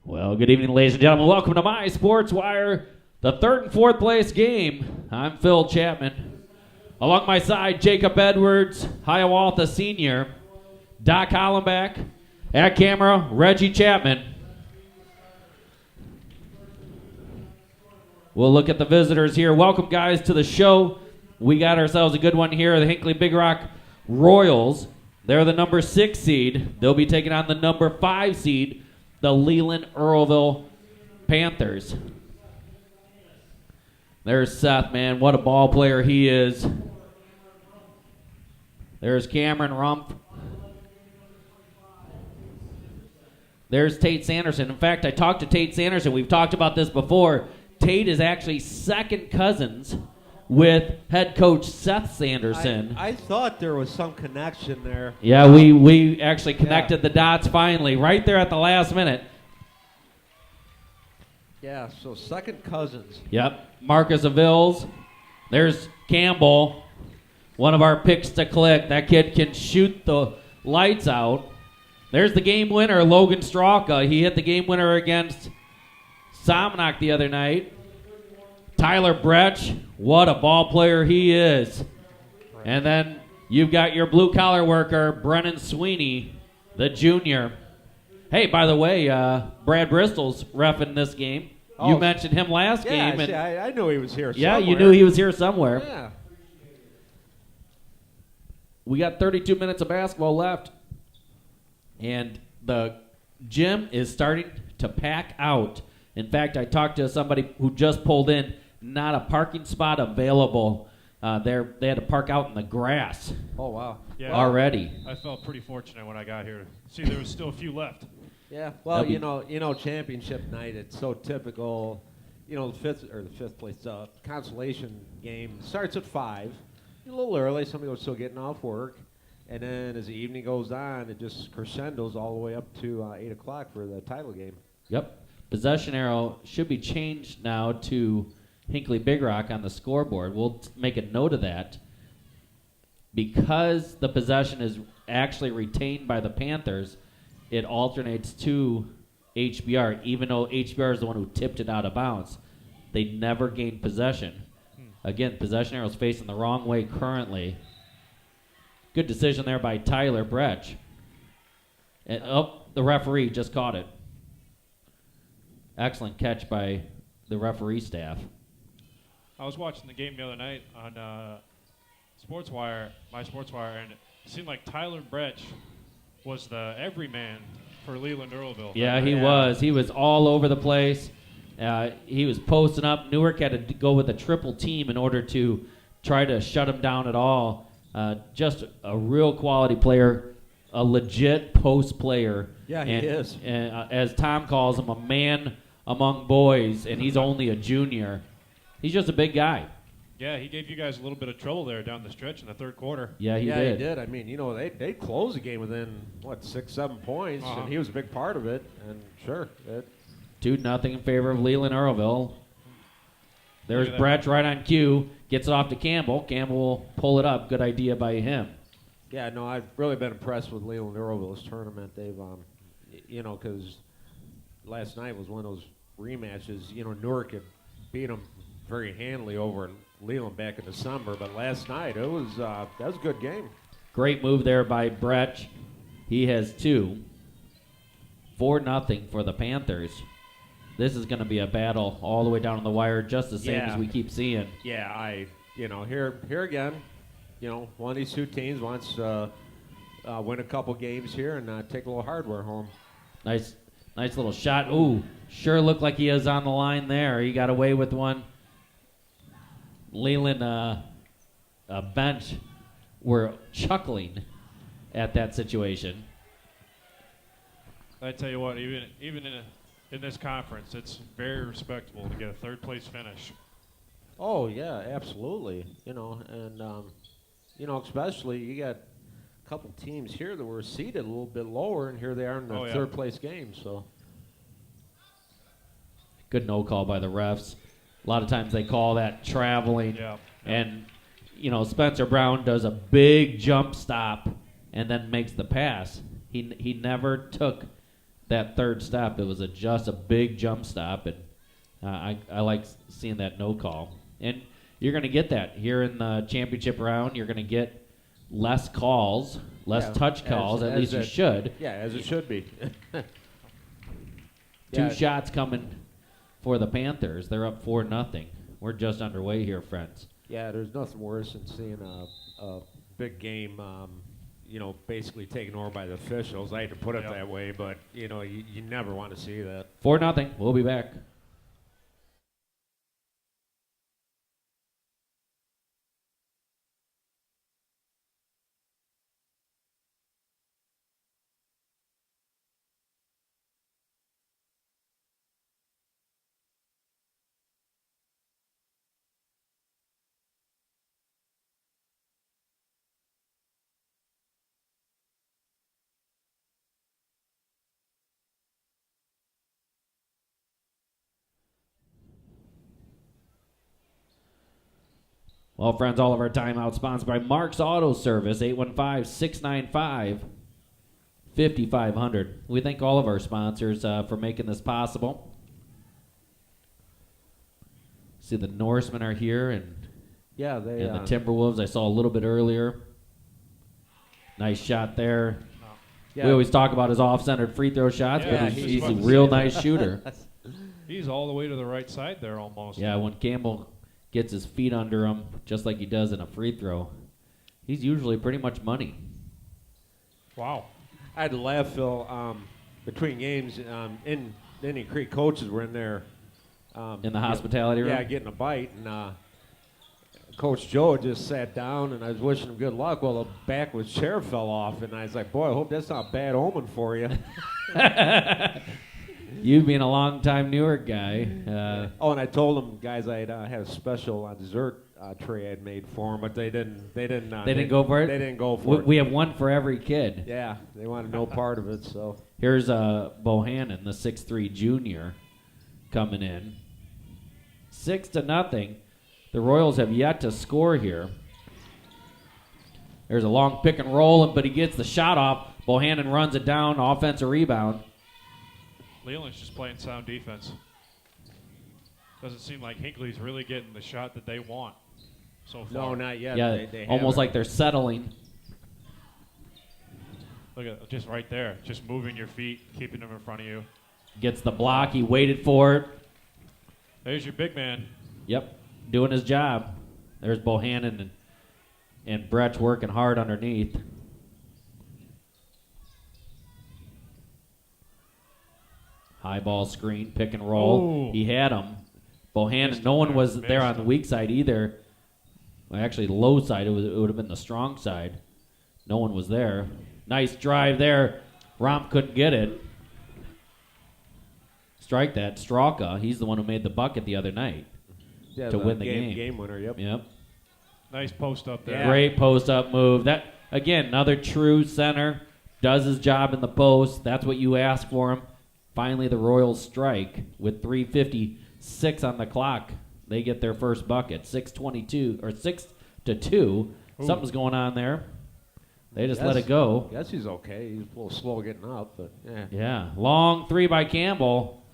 Well, good evening, ladies and gentlemen. Welcome to my Sports Wire, the third and fourth place game. I'm Phil Chapman. Along my side, Jacob Edwards, Hiawatha Sr., Doc Hollenbach, at camera, Reggie Chapman. We'll look at the visitors here. Welcome, guys, to the show. We got ourselves a good one here. The Hinckley-Big Royals. They're the number 6 seed. They'll be taking on the number 5 seed, the Leland Earlville Panthers. There's Seth, man. What a ball player he is. There's Cameron Rumpf. There's Tate Sanderson. In fact, I talked to Tate Sanderson. We've talked about this before. Tate is actually second cousins with head coach Seth Sanderson. I thought there was some connection there. Yeah, we actually connected the dots finally, right there at the last minute. Yeah, so second cousins. Yep. Marcus Avilles. There's Campbell, one of our picks to click. That kid can shoot the lights out. There's the game winner, Logan Straka. He hit the game winner against Somnock the other night. Tyler Bretsch, what a ball player he is. And then you've got your blue-collar worker, Brennan Sweeney, the junior. Hey, by the way, Brad Bristol's reffing this game. Oh, you mentioned him last game. And I knew he was here somewhere. yeah, you knew he was here somewhere. Yeah. We got 32 minutes of basketball left. And the gym is starting to pack out. In fact, I talked to somebody who just pulled in. Not a parking spot available. They had to park out in the grass. Oh, wow. Yeah, already. I felt pretty fortunate when I got here. See, there was still a few left. Yeah. Well, you know, championship night. It's so typical. You know, the fifth place consolation game starts at 5. A little early. Some people are still getting off work, and then as the evening goes on, it just crescendos all the way up to 8 o'clock for the title game. Yep. Possession arrow should be changed now to Hinckley-Big on the scoreboard. We'll make a note of that. Because the possession is actually retained by the Panthers, it alternates to HBR, even though HBR is the one who tipped it out of bounds. They never gained possession. Again, possession arrow's facing the wrong way currently. Good decision there by Tyler Bretsch. And, the referee just caught it. Excellent catch by the referee staff. I was watching the game the other night on Sports Wire, my Sports Wire, and it seemed like Tyler Bretsch was the everyman for Leland Earlville. Yeah, he was. He was all over the place. He was posting up. Newark had to go with a triple team in order to try to shut him down at all. Just a real quality player, a legit post player. Yeah, he is. And as Tom calls him, a man among boys, and he's only a junior. He's just a big guy. Yeah, he gave you guys a little bit of trouble there down the stretch in the third quarter. Yeah, he did. I mean, you know, they closed the game within, 6-7 points, and he was a big part of it. And sure. 2-0 in favor of Leland Earlville. There's Brett right on cue. Gets it off to Campbell. Campbell will pull it up. Good idea by him. Yeah, no, I've really been impressed with Leland Earlville's tournament. They've, because last night was one of those rematches. You know, Newark had beat them very handily over in Leland back in December, but last night that was a good game. Great move there by Brett. He has 2. 4-0 for the Panthers. This is going to be a battle all the way down on the wire, just the same as we keep seeing. Yeah, here again, one of these two teams wants to win a couple games here and take a little hardware home. Nice little shot. Ooh, sure looked like he is on the line there. He got away with one. Leland bench were chuckling at that situation. I tell you what, even in this conference, it's very respectable to get a third-place finish. Oh, yeah, absolutely. Especially you got a couple teams here that were seated a little bit lower, and here they are in the third-place game. So good no call by the refs. A lot of times they call that traveling. Yeah. And, Spencer Brown does a big jump stop and then makes the pass. He never took that third step. It was just a big jump stop, and I like seeing that no call. And you're going to get that here in the championship round. You're going to get less calls, less touch calls. At least you should. Yeah, as it should be. Two shots coming for the Panthers. They're up 4-0. We're just underway here, friends. Yeah, there's nothing worse than seeing a big game, basically taken over by the officials. I hate to put it that way, but, you never want to see that. 4-0. We'll be back. Well, friends, all of our timeout sponsored by Mark's Auto Service, 815-695-5500. We thank all of our sponsors for making this possible. See, the Norsemen are here, and the Timberwolves I saw a little bit earlier. Nice shot there. Yeah. We always talk about his off-centered free throw shots, but he's a real nice shooter. He's all the way to the right side there almost. Yeah, when Campbell gets his feet under him, just like he does in a free throw, he's usually pretty much money. Wow. I had to laugh, Phil, between games. Indian Creek coaches were in there. In the hospitality room? Yeah, getting a bite. And Coach Joe just sat down, and I was wishing him good luck. Well, the back of his chair fell off, and I was like, boy, I hope that's not a bad omen for you. You being a long-time Newark guy. And I told them, guys, I had a special dessert tray I'd made for them, but they didn't go for it? They didn't go for it. We have one for every kid. Yeah, they wanted no part of it. So here's Bohannon, the 6'3" junior, coming in. 6-0. The Royals have yet to score here. There's a long pick and roll, but he gets the shot off. Bohannon runs it down, offensive rebound. Leland's just playing sound defense. Doesn't seem like Hinckley's really getting the shot that they want so far. No, not yet. Yeah, they almost haven't. like they're settling. Look at just right there, just moving your feet, keeping them in front of you. Gets the block. He waited for it. There's your big man. Yep, doing his job. There's Bohannon and Brett's working hard underneath. High ball screen, pick and roll. Oh. He had him. Bohannon, no one was there on the weak side either. Well, actually, the low side, it would have been the strong side. No one was there. Nice drive there. Romp couldn't get it. Strike that. Straka, he's the one who made the bucket the other night to win the game. Game winner, yep. Nice post up there. Yeah. Great post-up move. That again, another true center. Does his job in the post. That's what you ask for him. Finally, the Royals strike with 3:56 on the clock. They get their first bucket. 6-2. Ooh. Something's going on there. They just let it go. Guess he's okay. He's a little slow getting up, but yeah. Yeah. Long three by Campbell.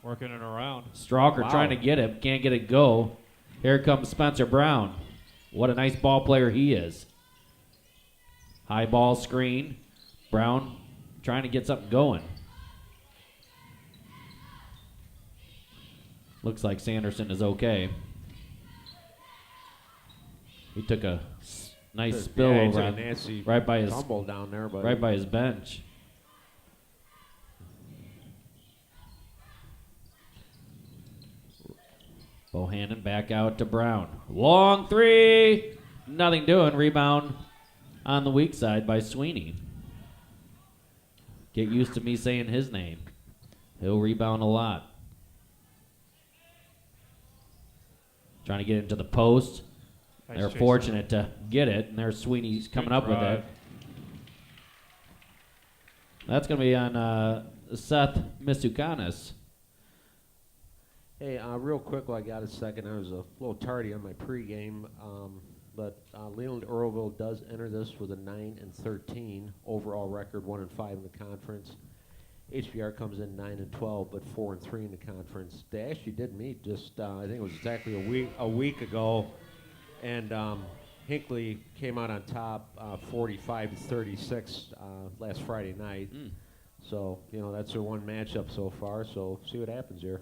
Working it around. Stroker trying to get it. Can't get it go. Here comes Spencer Brown. What a nice ball player he is. High ball screen. Brown trying to get something going. Looks like Sanderson is okay. He took a nice spill over right by his tumble down there, but right by his bench. Bohannon back out to Brown. Long three. Nothing doing. Rebound on the weak side by Sweeney. Get used to me saying his name. He'll rebound a lot. Trying to get into the post. Nice They're chase fortunate to get it, and there's Sweeney's coming up with it. That's going to be on Seth Misukanis. Hey, real quick while I got a second, I was a little tardy on my pregame, but Leland Earlville does enter this with a 9-13 overall record, 1-5 in the conference. HBR comes in 9-12, but 4-3 in the conference. They actually did meet just I think it was exactly a week ago, and Hinckley came out on top, 45-36 last Friday night. So that's their one matchup so far. So see what happens here.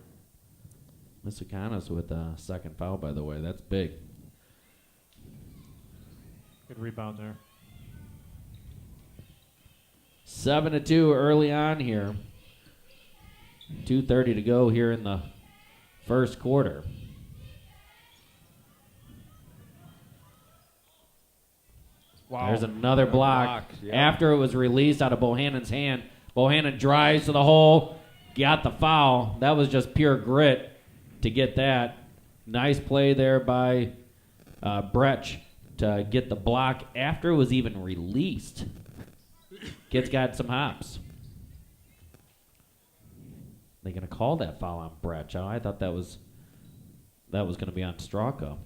Masukanis with a second foul, by the way. That's big. Good rebound there. 7-2 early on here. 2:30 to go here in the first quarter. Wow. There's another block. Yep. After it was released out of Bohannon's hand. Bohannon drives to the hole, got the foul. That was just pure grit to get that. Nice play there by Brecht to get the block after it was even released. Kid's got some hops. They're going to call that foul on Brecht. I thought that was going to be on Straka.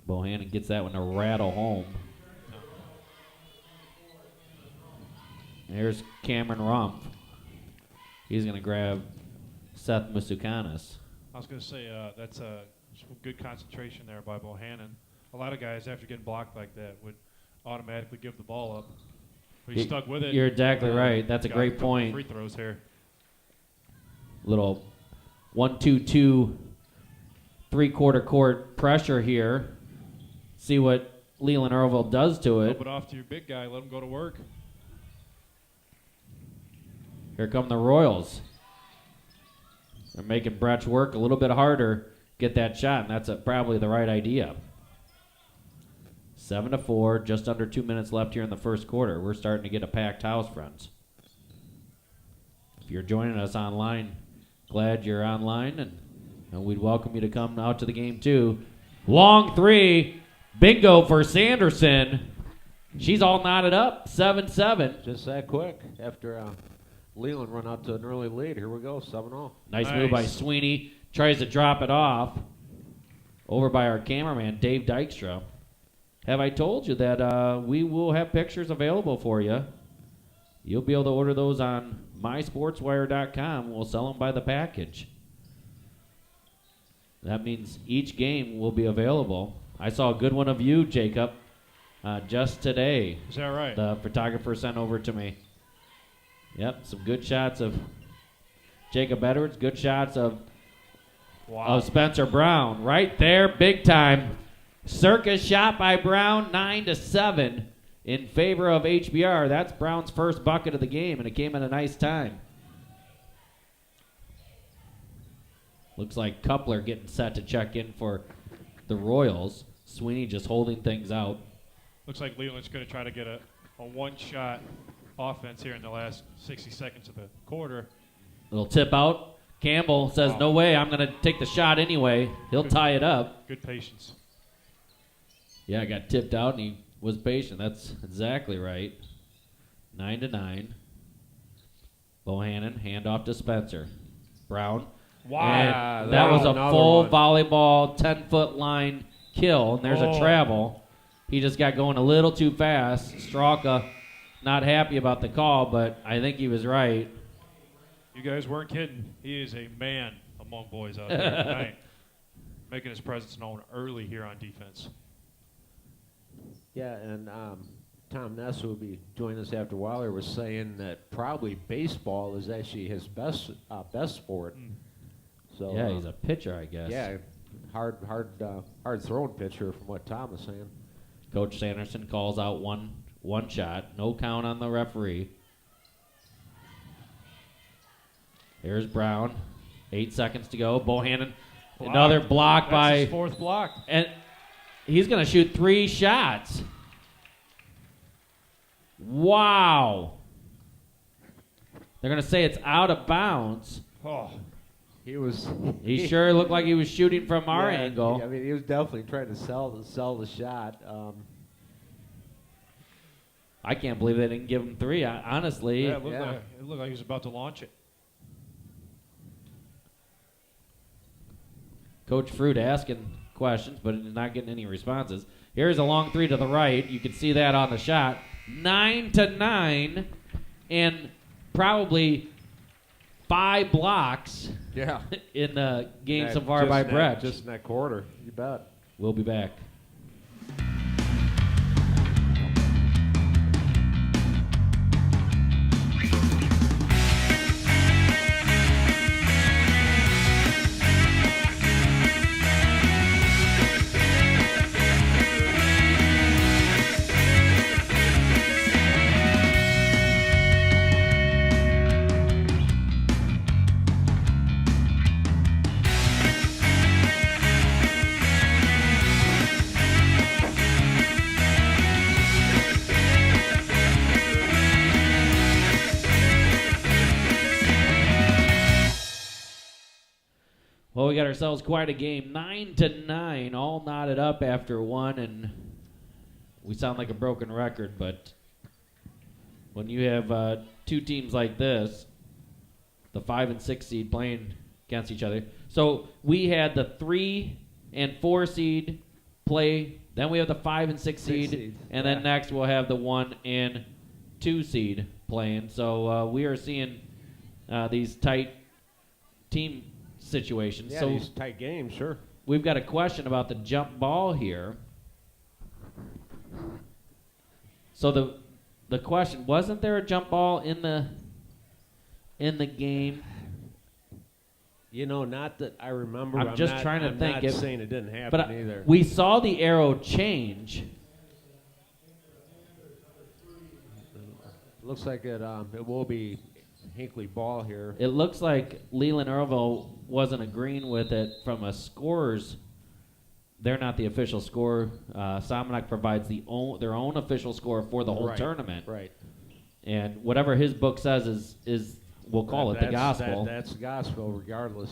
Bohannon gets that one to rattle home. Here's Cameron Rumpf. He's going to grab Seth Masukanis. I was going to say that's some good concentration there by Bohannon. A lot of guys, after getting blocked like that, would automatically give the ball up. But he stuck with it. You're exactly right. That's a great point. Free throws here. Little 1-2-2 three-quarter court pressure here. See what Leland Earlville does to it. Flip it off to your big guy. Let him go to work. Here come the Royals. They're making Brecht work a little bit harder, get that shot, and that's probably the right idea. 7-4, just under 2 minutes left here in the first quarter. We're starting to get a packed house, friends. If you're joining us online, glad you're online, and we'd welcome you to come out to the game too. Long three, bingo for Sanderson. She's all knotted up, 7-7. Just that quick after Leland run out to an early lead. Here we go, 7-0. Nice move by Sweeney. Tries to drop it off. Over by our cameraman, Dave Dykstra. Have I told you that we will have pictures available for you? You'll be able to order those on mysportswire.com. We'll sell them by the package. That means each game will be available. I saw a good one of you, Jacob, just today. Is that right? The photographer sent over to me. Yep, some good shots of Jacob Edwards, good shots of Spencer Brown. Right there, big time. Circus shot by Brown, 9-7 in favor of HBR. That's Brown's first bucket of the game, and it came at a nice time. Looks like Coupler getting set to check in for the Royals. Sweeney just holding things out. Looks like Leland's going to try to get a one-shot offense here in the last 60 seconds of the quarter. Little tip out. Campbell says, no way, I'm going to take the shot anyway. He'll tie it up. Good patience. Yeah, got tipped out, and he was patient. That's exactly right. 9-9. Bohannon, handoff to Spencer. Brown. Wow. And that was a full one. volleyball 10-foot line kill, and there's a travel. He just got going a little too fast. Straka not happy about the call, but I think he was right. You guys weren't kidding. He is a man among boys out there tonight, making his presence known early here on defense. Yeah, and Tom Ness, who will be joining us after a while, was saying that probably baseball is actually his best sport. So Yeah, he's a pitcher, I guess. yeah, hard throwing pitcher from what Tom was saying. Coach Sanderson calls out one shot. No count on the referee. There's Brown. 8 seconds to go. Bohannon, another block That's by... his fourth block. And he's going to shoot 3 shots. Wow. They're going to say it's out of bounds. Oh, He Sure looked like he was shooting from our yeah, angle. I mean, he was definitely trying to sell the shot. I can't believe they didn't give him 3. Honestly, yeah, it looked like he was about to launch it. Coach Fruit asking questions, but is not getting any responses. Here's a long three to the right. You can see that on the shot. 9-9, and probably 5 blocks Yeah. in the game That- so far by Brett. Just in that quarter. You bet. We'll be back. Well, we got ourselves quite a game. 9-9, all knotted up after one, and we sound like a broken record, but when you have two teams like this, the 5 and 6 seed playing against each other. So we had the 3 and 4 seed play, then we have the 5 and 6 seed, and then next we'll have the 1 and 2 seed playing. So we are seeing these tight team situations. Yeah, So these tight games, sure. we've got a question about the jump ball here. So the question, wasn't there a jump ball in the game? You know, not that I remember. I'm just trying to I'm think not if- saying it didn't happen But either. we saw the arrow change. Looks like it will be Hinckley ball here. It looks like Leland Earlville wasn't agreeing with it from a scorer's. They're not the official score. Somonac provides their own official score for the whole Right, tournament. Right. And whatever his book says is we'll call it the gospel. That's the gospel, regardless.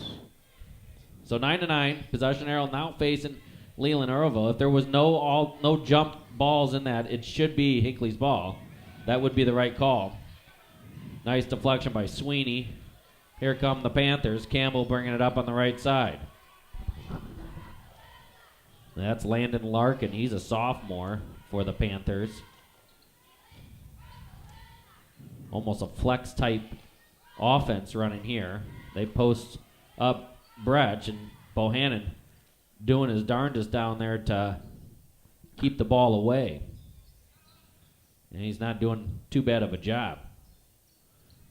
So 9-9, possession arrow now facing Leland Earlville. If there was no jump balls in that, it should be Hinckley's ball. That would be the right call. Nice deflection by Sweeney. Here come the Panthers. Campbell bringing it up on the right side. That's Landon Larkin. He's a sophomore for the Panthers. Almost a flex type offense running here. They post up Brecht, and Bohannon doing his darndest down there to keep the ball away. And he's not doing too bad of a job.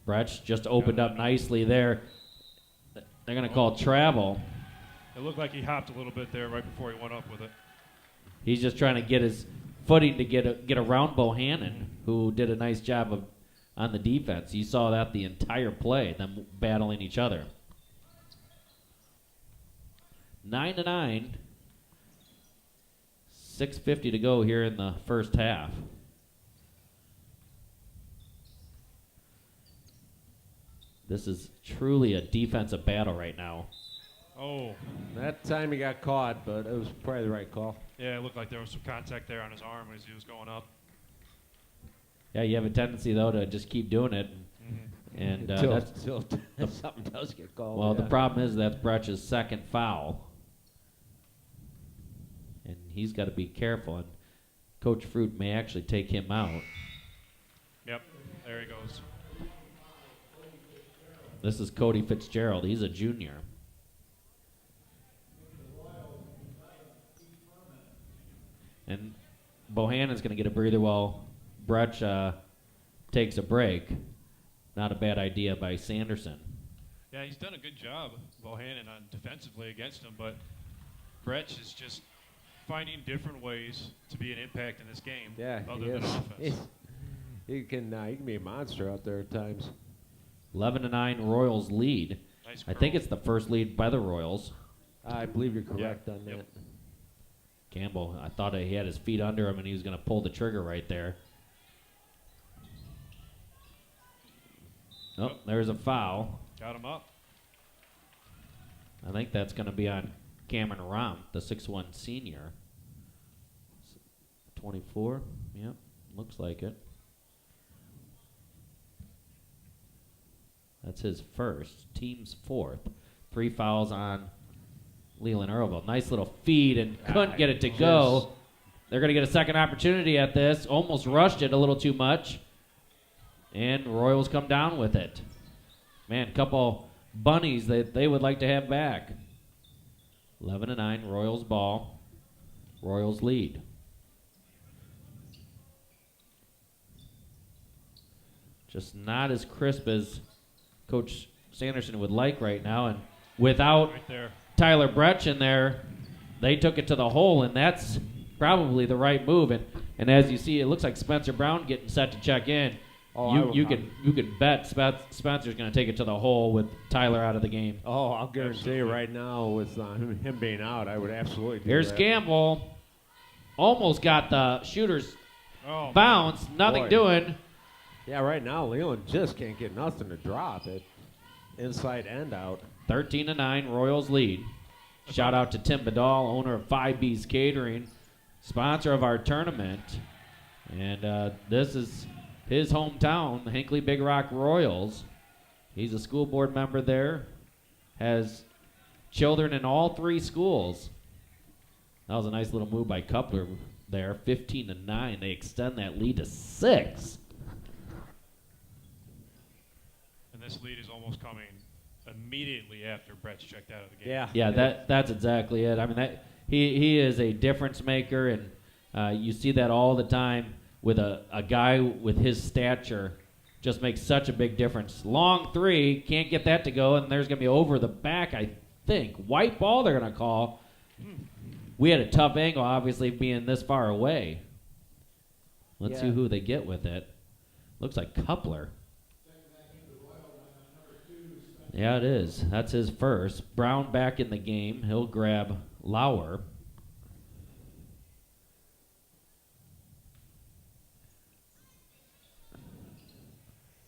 Brecht just opened up nicely there. They're going to call travel. It looked like he hopped a little bit there right before he went up with it. He's just trying to get his footing to get around Bohannon, who did a nice job on the defense. You saw that the entire play, them battling each other. 9-9. 6:50 to go here in the first half. This is truly a defensive battle right now. Oh, That time he got caught, but it was probably the right call. yeah, it looked like there was some contact there on his arm as he was going up. Yeah, you have a tendency, though, to just keep doing it. Mm-hmm. And Until that's something does get called. well, yeah. the problem is that's Brecht's second foul. And he's got to be careful. And Coach Fruit may actually take him out. Yep, there he goes. This is Cody Fitzgerald. He's a junior. And Bohannon's going to get a breather while Brecht takes a break. Not a bad idea by Sanderson. Yeah, he's done a good job, Bohannon, on defensively against him, but Brecht is just finding different ways to be an impact in this game Yeah, other he than is. offense. He can be a monster out there at times. 11-9 Royals lead. Nice I think curl. it's the first lead by the Royals. I believe you're correct Yeah. on Yep. that. Campbell, I thought he had his feet under him and he was going to pull the trigger right there. Oh, there's a foul. Got him up. I think that's going to be on Cameron Romp, the 6'1 senior. 24, yep, looks like it. That's his first, team's fourth. 3 fouls on Leland Earlville. Nice little feed and couldn't get it to go. They're going to get a second opportunity at this. Almost rushed it a little too much. And Royals come down with it. Man, couple bunnies that they would like to have back. 11-9, Royals ball. Royals lead. Just not as crisp as Coach Sanderson would like right now. And without Tyler Bretsch in there, they took it to the hole, and that's probably the right move. And as you see, it looks like Spencer Brown getting set to check in. You could bet Spencer's going to take it to the hole with Tyler out of the game. Oh, I'll guarantee you right now with him being out, I would absolutely do Here's that. Campbell. Almost got the shooter's bounce. Nothing doing. Yeah, right now Leland just can't get nothing to drop it. Inside and out. 13-9, Royals lead. Shout out to Tim Badal, owner of 5B's Catering, sponsor of our tournament. And this is his hometown, the Hinckley-Big Rock Royals. He's a school board member there, has children in all 3 schools. That was a nice little move by Coupler there, 15-9. They extend that lead to 6. And this lead is almost coming immediately after Brett's checked out of the game. Yeah, that's exactly it. I mean, he is a difference maker, and you see that all the time with a guy with his stature. Just makes such a big difference. Long 3, can't get that to go, and there's going to be over the back, I think. White ball they're going to call. We had a tough angle, obviously, being this far away. Let's see who they get with it. Looks like Coupler. Yeah, it is. That's his first. Brown back in the game. He'll grab Lauer.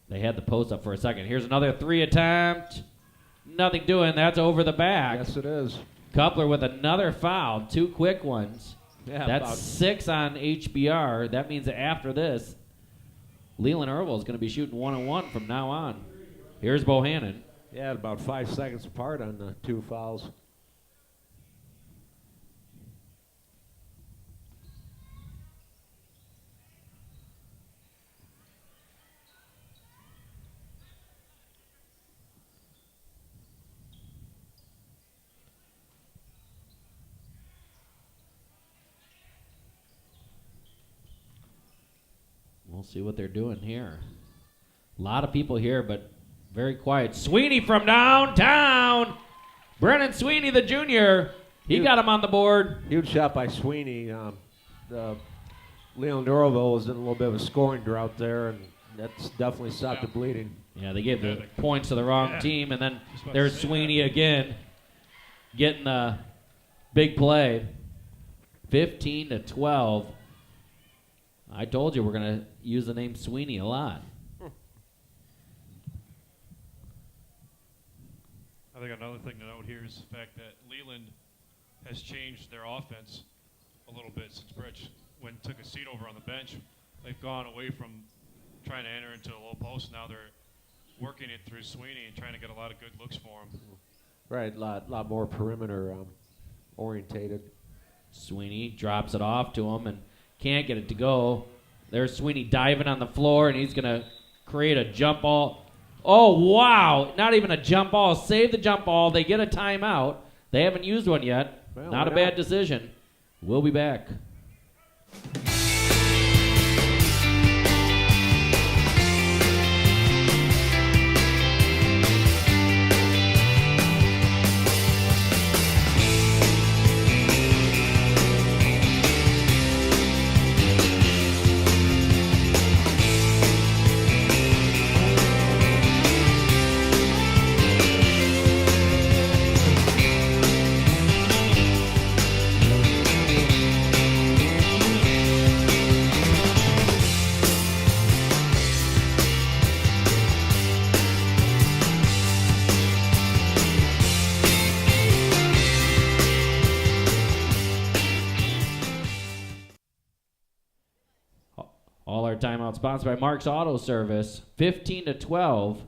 They had the post up for a second. Here's another 3 attempt. Nothing doing. That's over the back. Yes, it is. Coupler with another foul. 2 quick ones. Yeah, that's 6 on HBR. That means that after this, Leland Earlville is going to be shooting 1-1 from now on. Here's Bohannon. Yeah, about 5 seconds apart on the 2 fouls. We'll see what they're doing here. A lot of people here, but very quiet. Sweeney from downtown. Brennan Sweeney, the junior. He got him on the board. Huge shot by Sweeney. Leland Earlville was in a little bit of a scoring drought there, and that's definitely stopped the bleeding. Yeah, they gave the points to the wrong team, and then there's Sweeney again getting the big play. 15-12. I told you we're going to use the name Sweeney a lot. I think another thing to note here is the fact that Leland has changed their offense a little bit since Bretsch took a seat over on the bench. They've gone away from trying to enter into a low post. Now they're working it through Sweeney and trying to get a lot of good looks for him. Right, a lot more perimeter orientated. Sweeney drops it off to him and can't get it to go. There's Sweeney diving on the floor, and he's going to create a jump ball. Oh, wow. Not even a jump ball. Save the jump ball. They get a timeout. They haven't used one yet. Well, not a bad decision. We'll be back. All our timeouts sponsored by Mark's Auto Service. 15-12.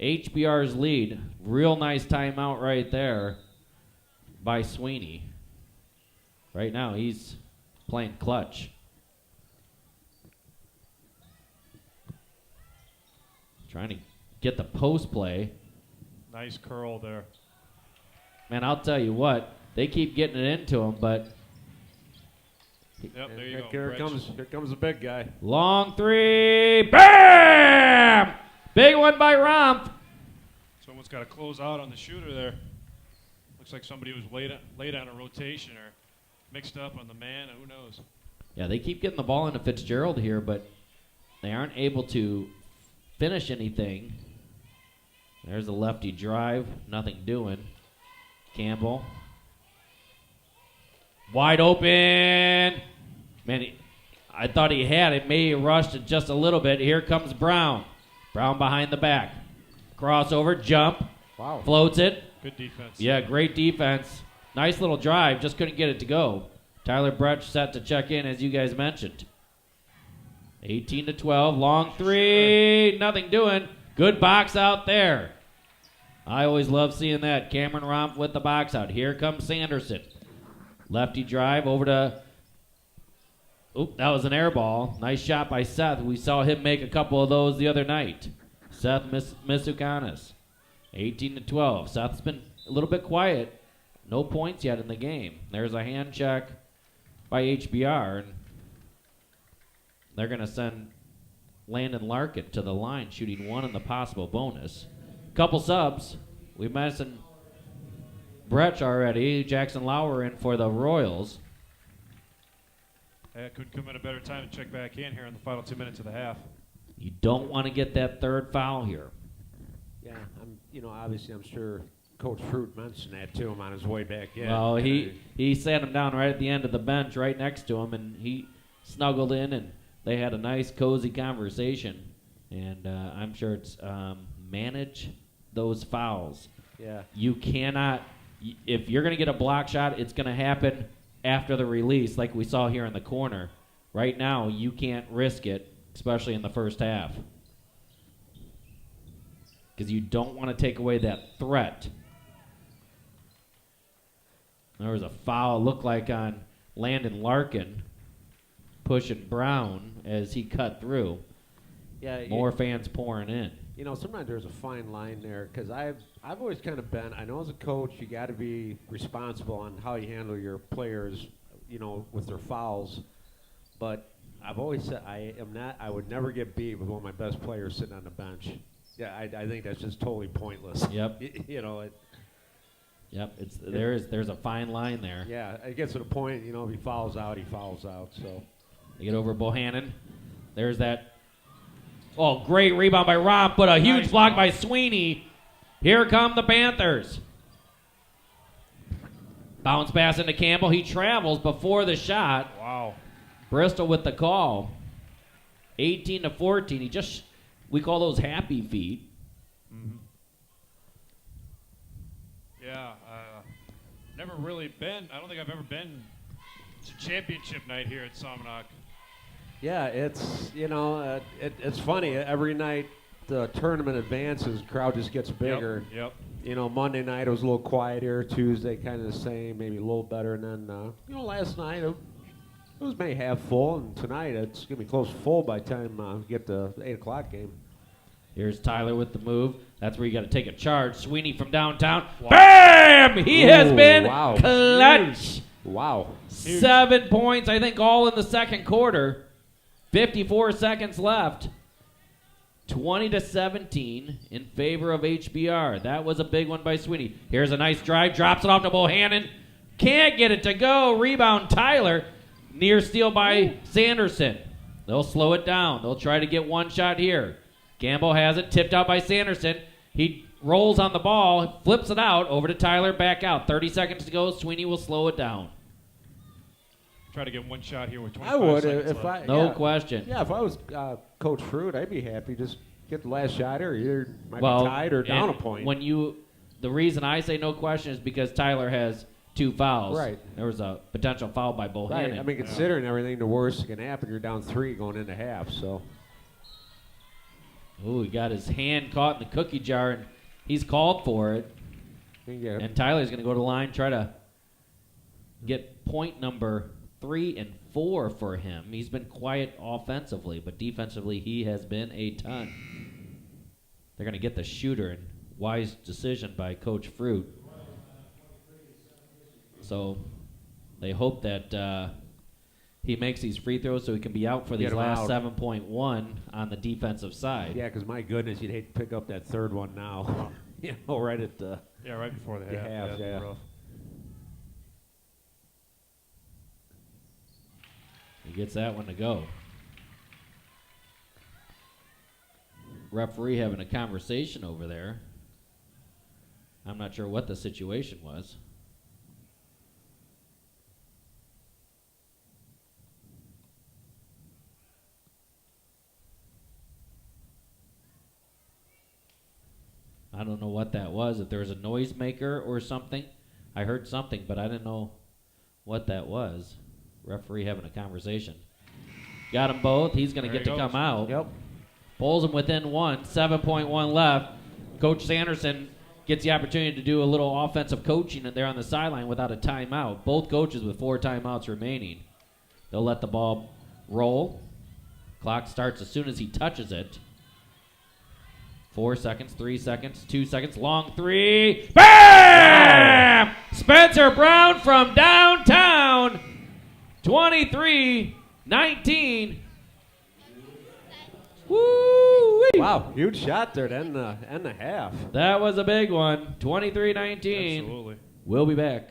HBR's lead. Real nice timeout right there. by Sweeney. Right now, he's playing clutch. Trying to get the post play. Nice curl there. Man, I'll tell you what, they keep getting it into him, but Yep, there you go. Here comes the big guy. long three, bam! Big one by Rumpf. Someone's got to close out on the shooter there. Looks like somebody was late on a rotation or mixed up on the man. Who knows? Yeah, they keep getting the ball into Fitzgerald here, but they aren't able to finish anything. There's a lefty drive, nothing doing. Campbell. Wide open. Man, I thought he had it. Maybe rushed it just a little bit. Here comes Brown. Brown behind the back. Crossover, jump. Wow. Floats it. Good defense. Yeah, great defense. Nice little drive. Just couldn't get it to go. Tyler Bretsch set to check in, as you guys mentioned. 18-12. Long three. Nothing doing. Good box out there. I always love seeing that. Cameron Rumpf with the box out. Here comes Sanderson. Lefty drive over to... Oop, that was an air ball. Nice shot by Seth. We saw him make a couple of those the other night. Seth Misukanis. 18-12. Seth's been a little bit quiet. No points yet in the game. There's a hand check by HBR. And they're going to send Landon Larkin to the line, shooting one in the possible bonus. Couple subs. We mentioned Bretsch already. Jackson Lauer in for the Royals. That could come at a better time to check back in here in the final 2 minutes of the half. You don't want to get that third foul here. Yeah, obviously I'm sure Coach Fruit mentioned that to him on his way back in. Well, he sat him down right at the end of the bench right next to him, and he snuggled in, and they had a nice, cozy conversation. And I'm sure it's manage those fouls. Yeah. You cannot, if you're going to get a block shot, it's going to happen after the release, like we saw here in the corner. Right now, you can't risk it, especially in the first half. Because you don't want to take away that threat. There was a foul, looked like on Landon Larkin, pushing Brown as he cut through. Yeah. More fans pouring in. Sometimes there's a fine line there because I've always kind of been. I know as a coach, you got to be responsible on how you handle your players, with their fouls. But I've always said I would never get beat with one of my best players sitting on the bench. Yeah, I think that's just totally pointless. Yep. Yep. There's a fine line there. Yeah, it gets to the point. If he fouls out, he fouls out. So they get over Bohannon. There's that. Oh, great rebound by Rumpf, but a huge block by Sweeney. Here come the Panthers. Bounce pass into Campbell. He travels before the shot. Wow. Bristol with the call. 18-14. We call those happy feet. Mm-hmm. Yeah. Never really been. I don't think I've ever been to championship night here at Salmonock. yeah, it's it's funny. Every night the tournament advances, the crowd just gets bigger. Yep. Monday night it was a little quieter. Tuesday kind of the same, maybe a little better. And then last night it was maybe half full, and tonight it's gonna be close to full by the time we get to the 8 o'clock game. Here's Tyler with the move. That's where you got to take a charge. Sweeney from downtown. Wow. Bam! He has been clutch. Wow. 7 points, I think, all in the second quarter. 54 seconds left. 20-17 in favor of HBR. That was a big one by Sweeney. Here's a nice drive. Drops it off to Bohannon. Can't get it to go. Rebound Tyler. Near steal by Sanderson. They'll slow it down. They'll try to get one shot here. Gamble has it. Tipped out by Sanderson. He rolls on the ball. Flips it out. Over to Tyler. Back out. 30 seconds to go. Sweeney will slow it down. Try to get one shot here with 25 I would seconds if left. No question. Yeah, if I was Coach Fruit, I'd be happy. Just get the last shot here. Either might be Well, tied or down a and point. the reason I say no question is because Tyler has 2 fouls. Right. There was a potential foul by Bohannon. Right. I mean, considering everything, the worst that can happen, you're down 3 going into half. So. Ooh, he got his hand caught in the cookie jar, and he's called for it. Yeah. And Tyler's going to go to the line, try to get point number 3 and 4 for him. He's been quiet offensively, but defensively he has been a ton. They're going to get the shooter, and wise decision by Coach Fruit. So they hope that he makes these free throws so he can be out for these last 7.1 on the defensive side. Yeah, because my goodness, you'd hate to pick up that third one now. Right at the right before the half. half. Yeah. Rough. He gets that one to go. Referee having a conversation over there. I'm not sure what the situation was. I don't know what that was. If there was a noisemaker or something. I heard something, but I didn't know what that was. Referee having a conversation. Got them both. He's going to get to come out. Yep. Pulls him within 1. 7.1 left. Coach Sanderson gets the opportunity to do a little offensive coaching there on the sideline without a timeout. Both coaches with 4 timeouts remaining. They'll let the ball roll. Clock starts as soon as he touches it. 4 seconds, 3 seconds, 2 seconds, long 3. BAM! Wow. Spencer Brown from downtown. 23-19. Woo! Wow, huge shot there to end the half. That was a big one. 23-19. Absolutely. We'll be back.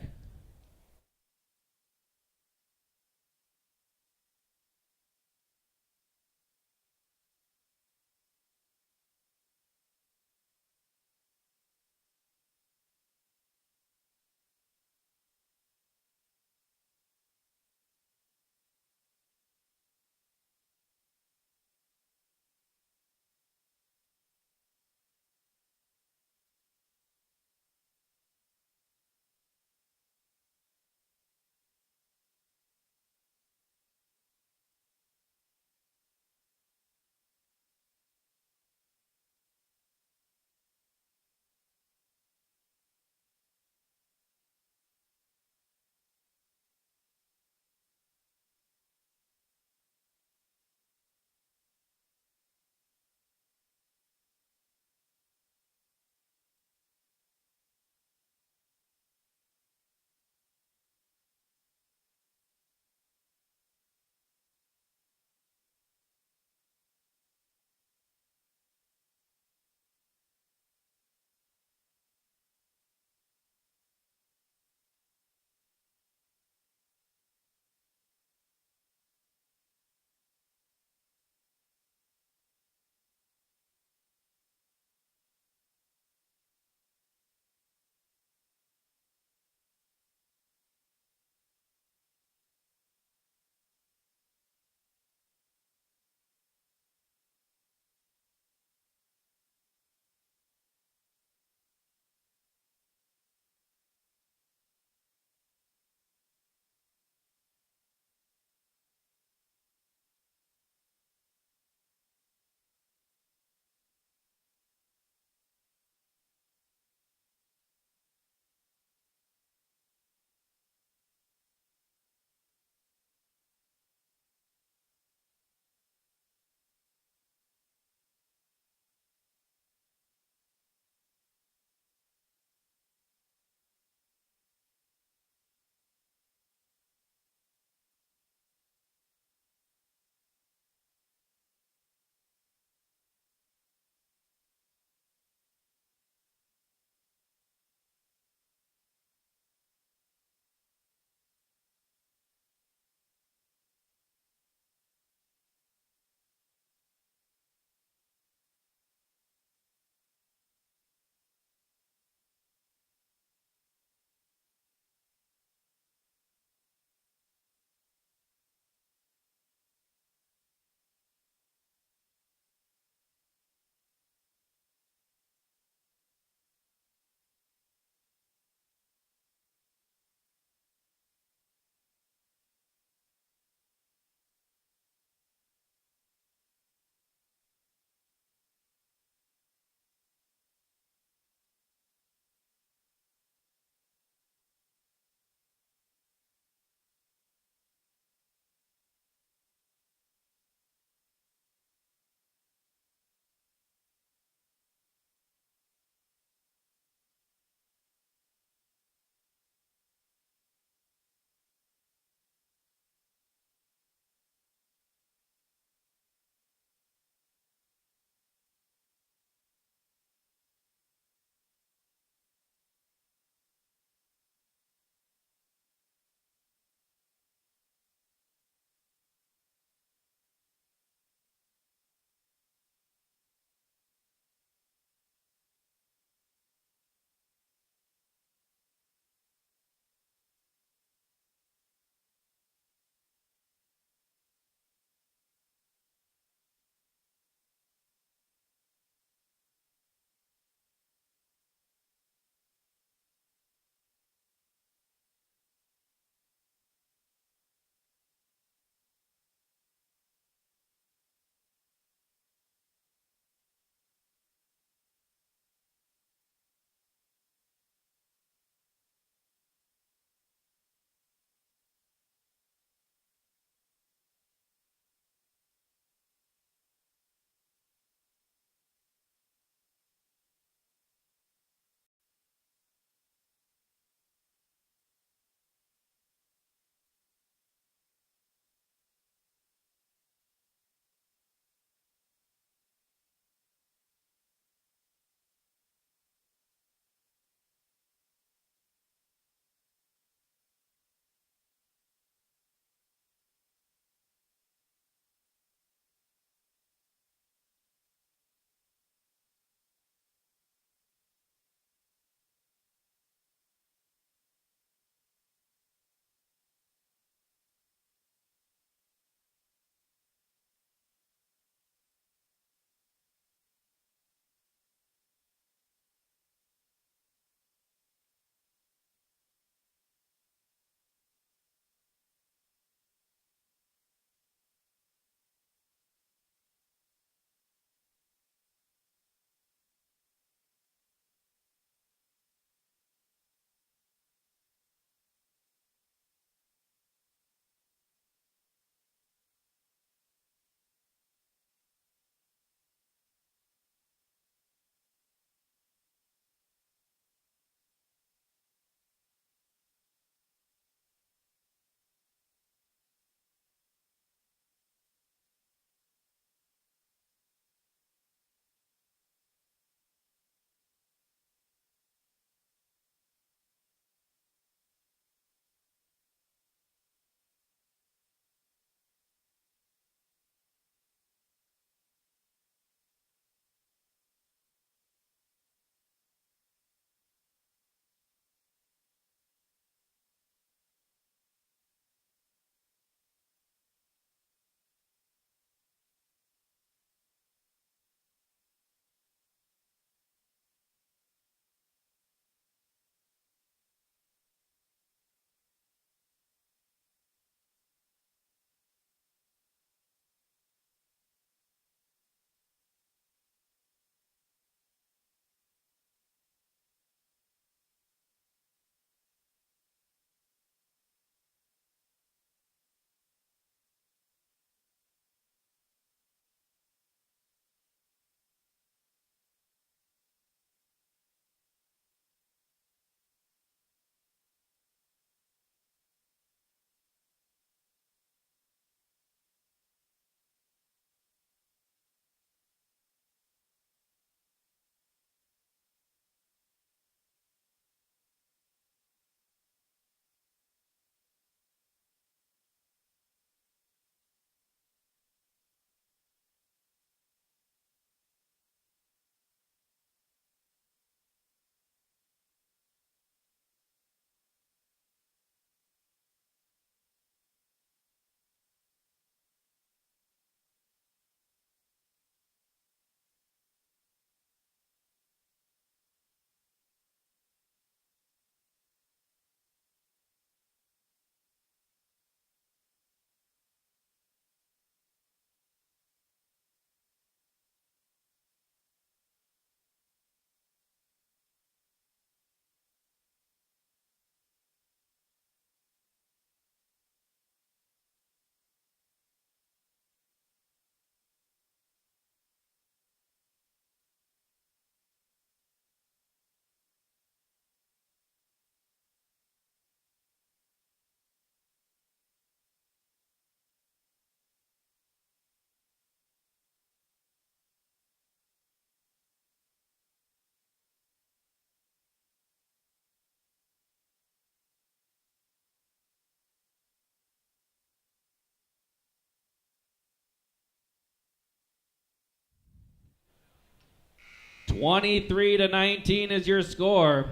23-19 is your score.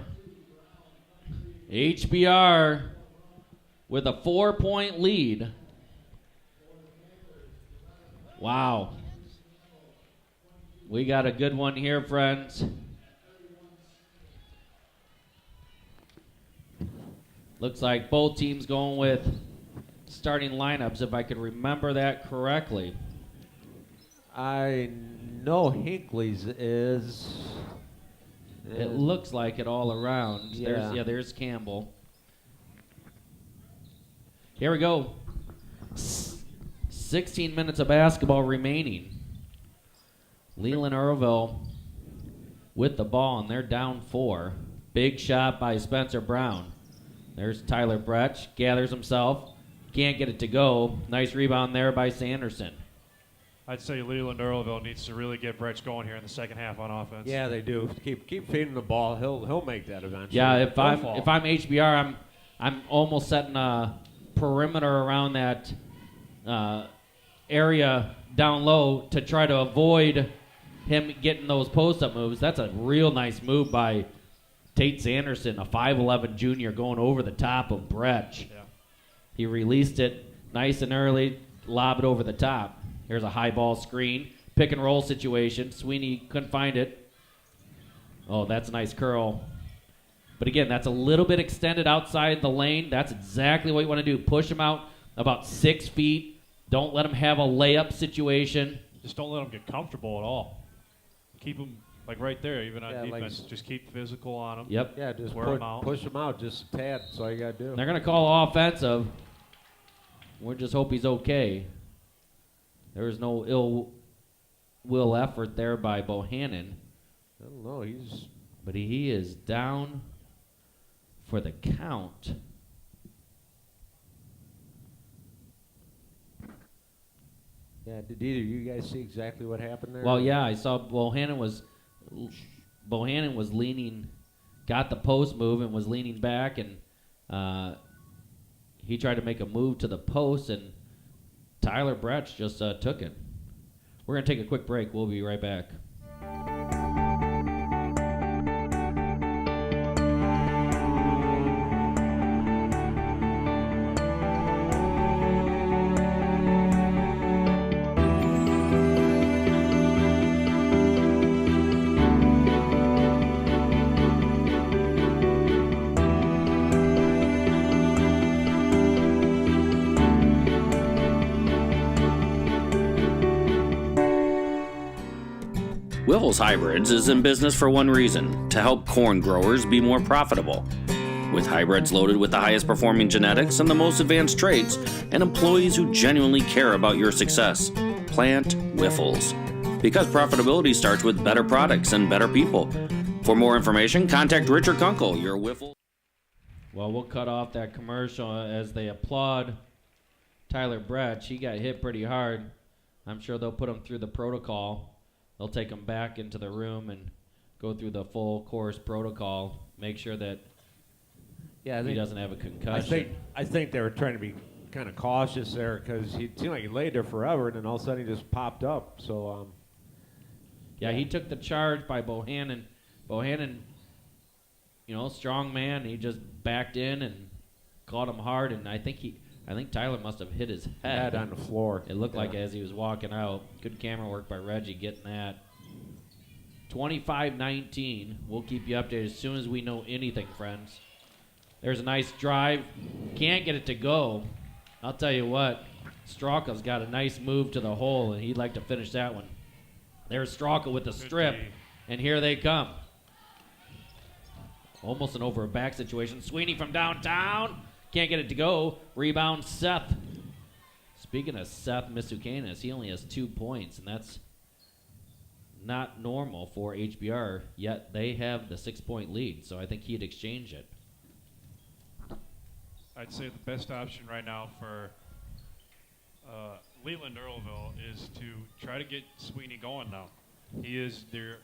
HBR with a 4-point lead. Wow. We got a good one here, friends. Looks like both teams going with starting lineups, if I could remember that correctly. I know Hinckley's is. It looks like it all around. Yeah. There's Campbell. Here we go. 16 minutes of basketball remaining. Leland Earlville with the ball, and they're down 4. Big shot by Spencer Brown. There's Tyler Bretsch, gathers himself, can't get it to go. Nice rebound there by Sanderson. I'd say Leland Earlville needs to really get Brecht going here in the second half on offense. Yeah, they do. Keep feeding the ball. He'll make that eventually. Yeah, if I'm HBR, I'm almost setting a perimeter around that area down low to try to avoid him getting those post-up moves. That's a real nice move by Tate Sanderson, a 5'11 junior going over the top of Brecht. Yeah. He released it nice and early, lob it over the top. Here's a high ball screen, pick and roll situation. Sweeney couldn't find it. Oh, that's a nice curl. But again, that's a little bit extended outside the lane. That's exactly what you want to do. Push him out about 6 feet. Don't let him have a layup situation. Just don't let him get comfortable at all. Keep him like right there, even on defense. Like, just keep physical on him. Yep. Yeah, just push him out just a tad. That's all you got to do. They're going to call offensive. We'll just hope he's okay. There was no ill will effort there by Bohannon. I don't know. But he is down for the count. Yeah, did either of you guys see exactly what happened there? Well, yeah, I saw Bohannon was leaning, got the post move and was leaning back, and he tried to make a move to the post, and Tyler Bretsch just took it. We're going to take a quick break. We'll be right back. Wiffles Hybrids is in business for one reason, to help corn growers be more profitable. With hybrids loaded with the highest performing genetics and the most advanced traits, and employees who genuinely care about your success, plant Wiffles. Because profitability starts with better products and better people. For more information, contact Richard Kunkel, your Wiffles. Well, we'll cut off that commercial as they applaud Tyler Bretsch. He got hit pretty hard. I'm sure they'll put him through the protocol. They'll take him back into the room and go through the full course protocol, make sure that he doesn't have a concussion. I think they were trying to be kind of cautious there because he seemed like he laid there forever, and then all of a sudden he just popped up. So, he took the charge by Bohannon. Bohannon, strong man. He just backed in and caught him hard, and I think Tyler must have hit his head on the floor. It looked like as he was walking out. Good camera work by Reggie getting that. 25-19. We'll keep you updated as soon as we know anything, friends. There's a nice drive. Can't get it to go. I'll tell you what, Straka's got a nice move to the hole, and he'd like to finish that one. There's Straka with the strip, and here they come. Almost an over a back situation. Sweeney from downtown. Can't get it to go. Rebound, Seth. Speaking of Seth Misukanis, he only has 2 points, and that's not normal for HBR, yet they have the 6-point lead, so I think he'd exchange it. I'd say the best option right now for Leland Earlville is to try to get Sweeney going now. He is your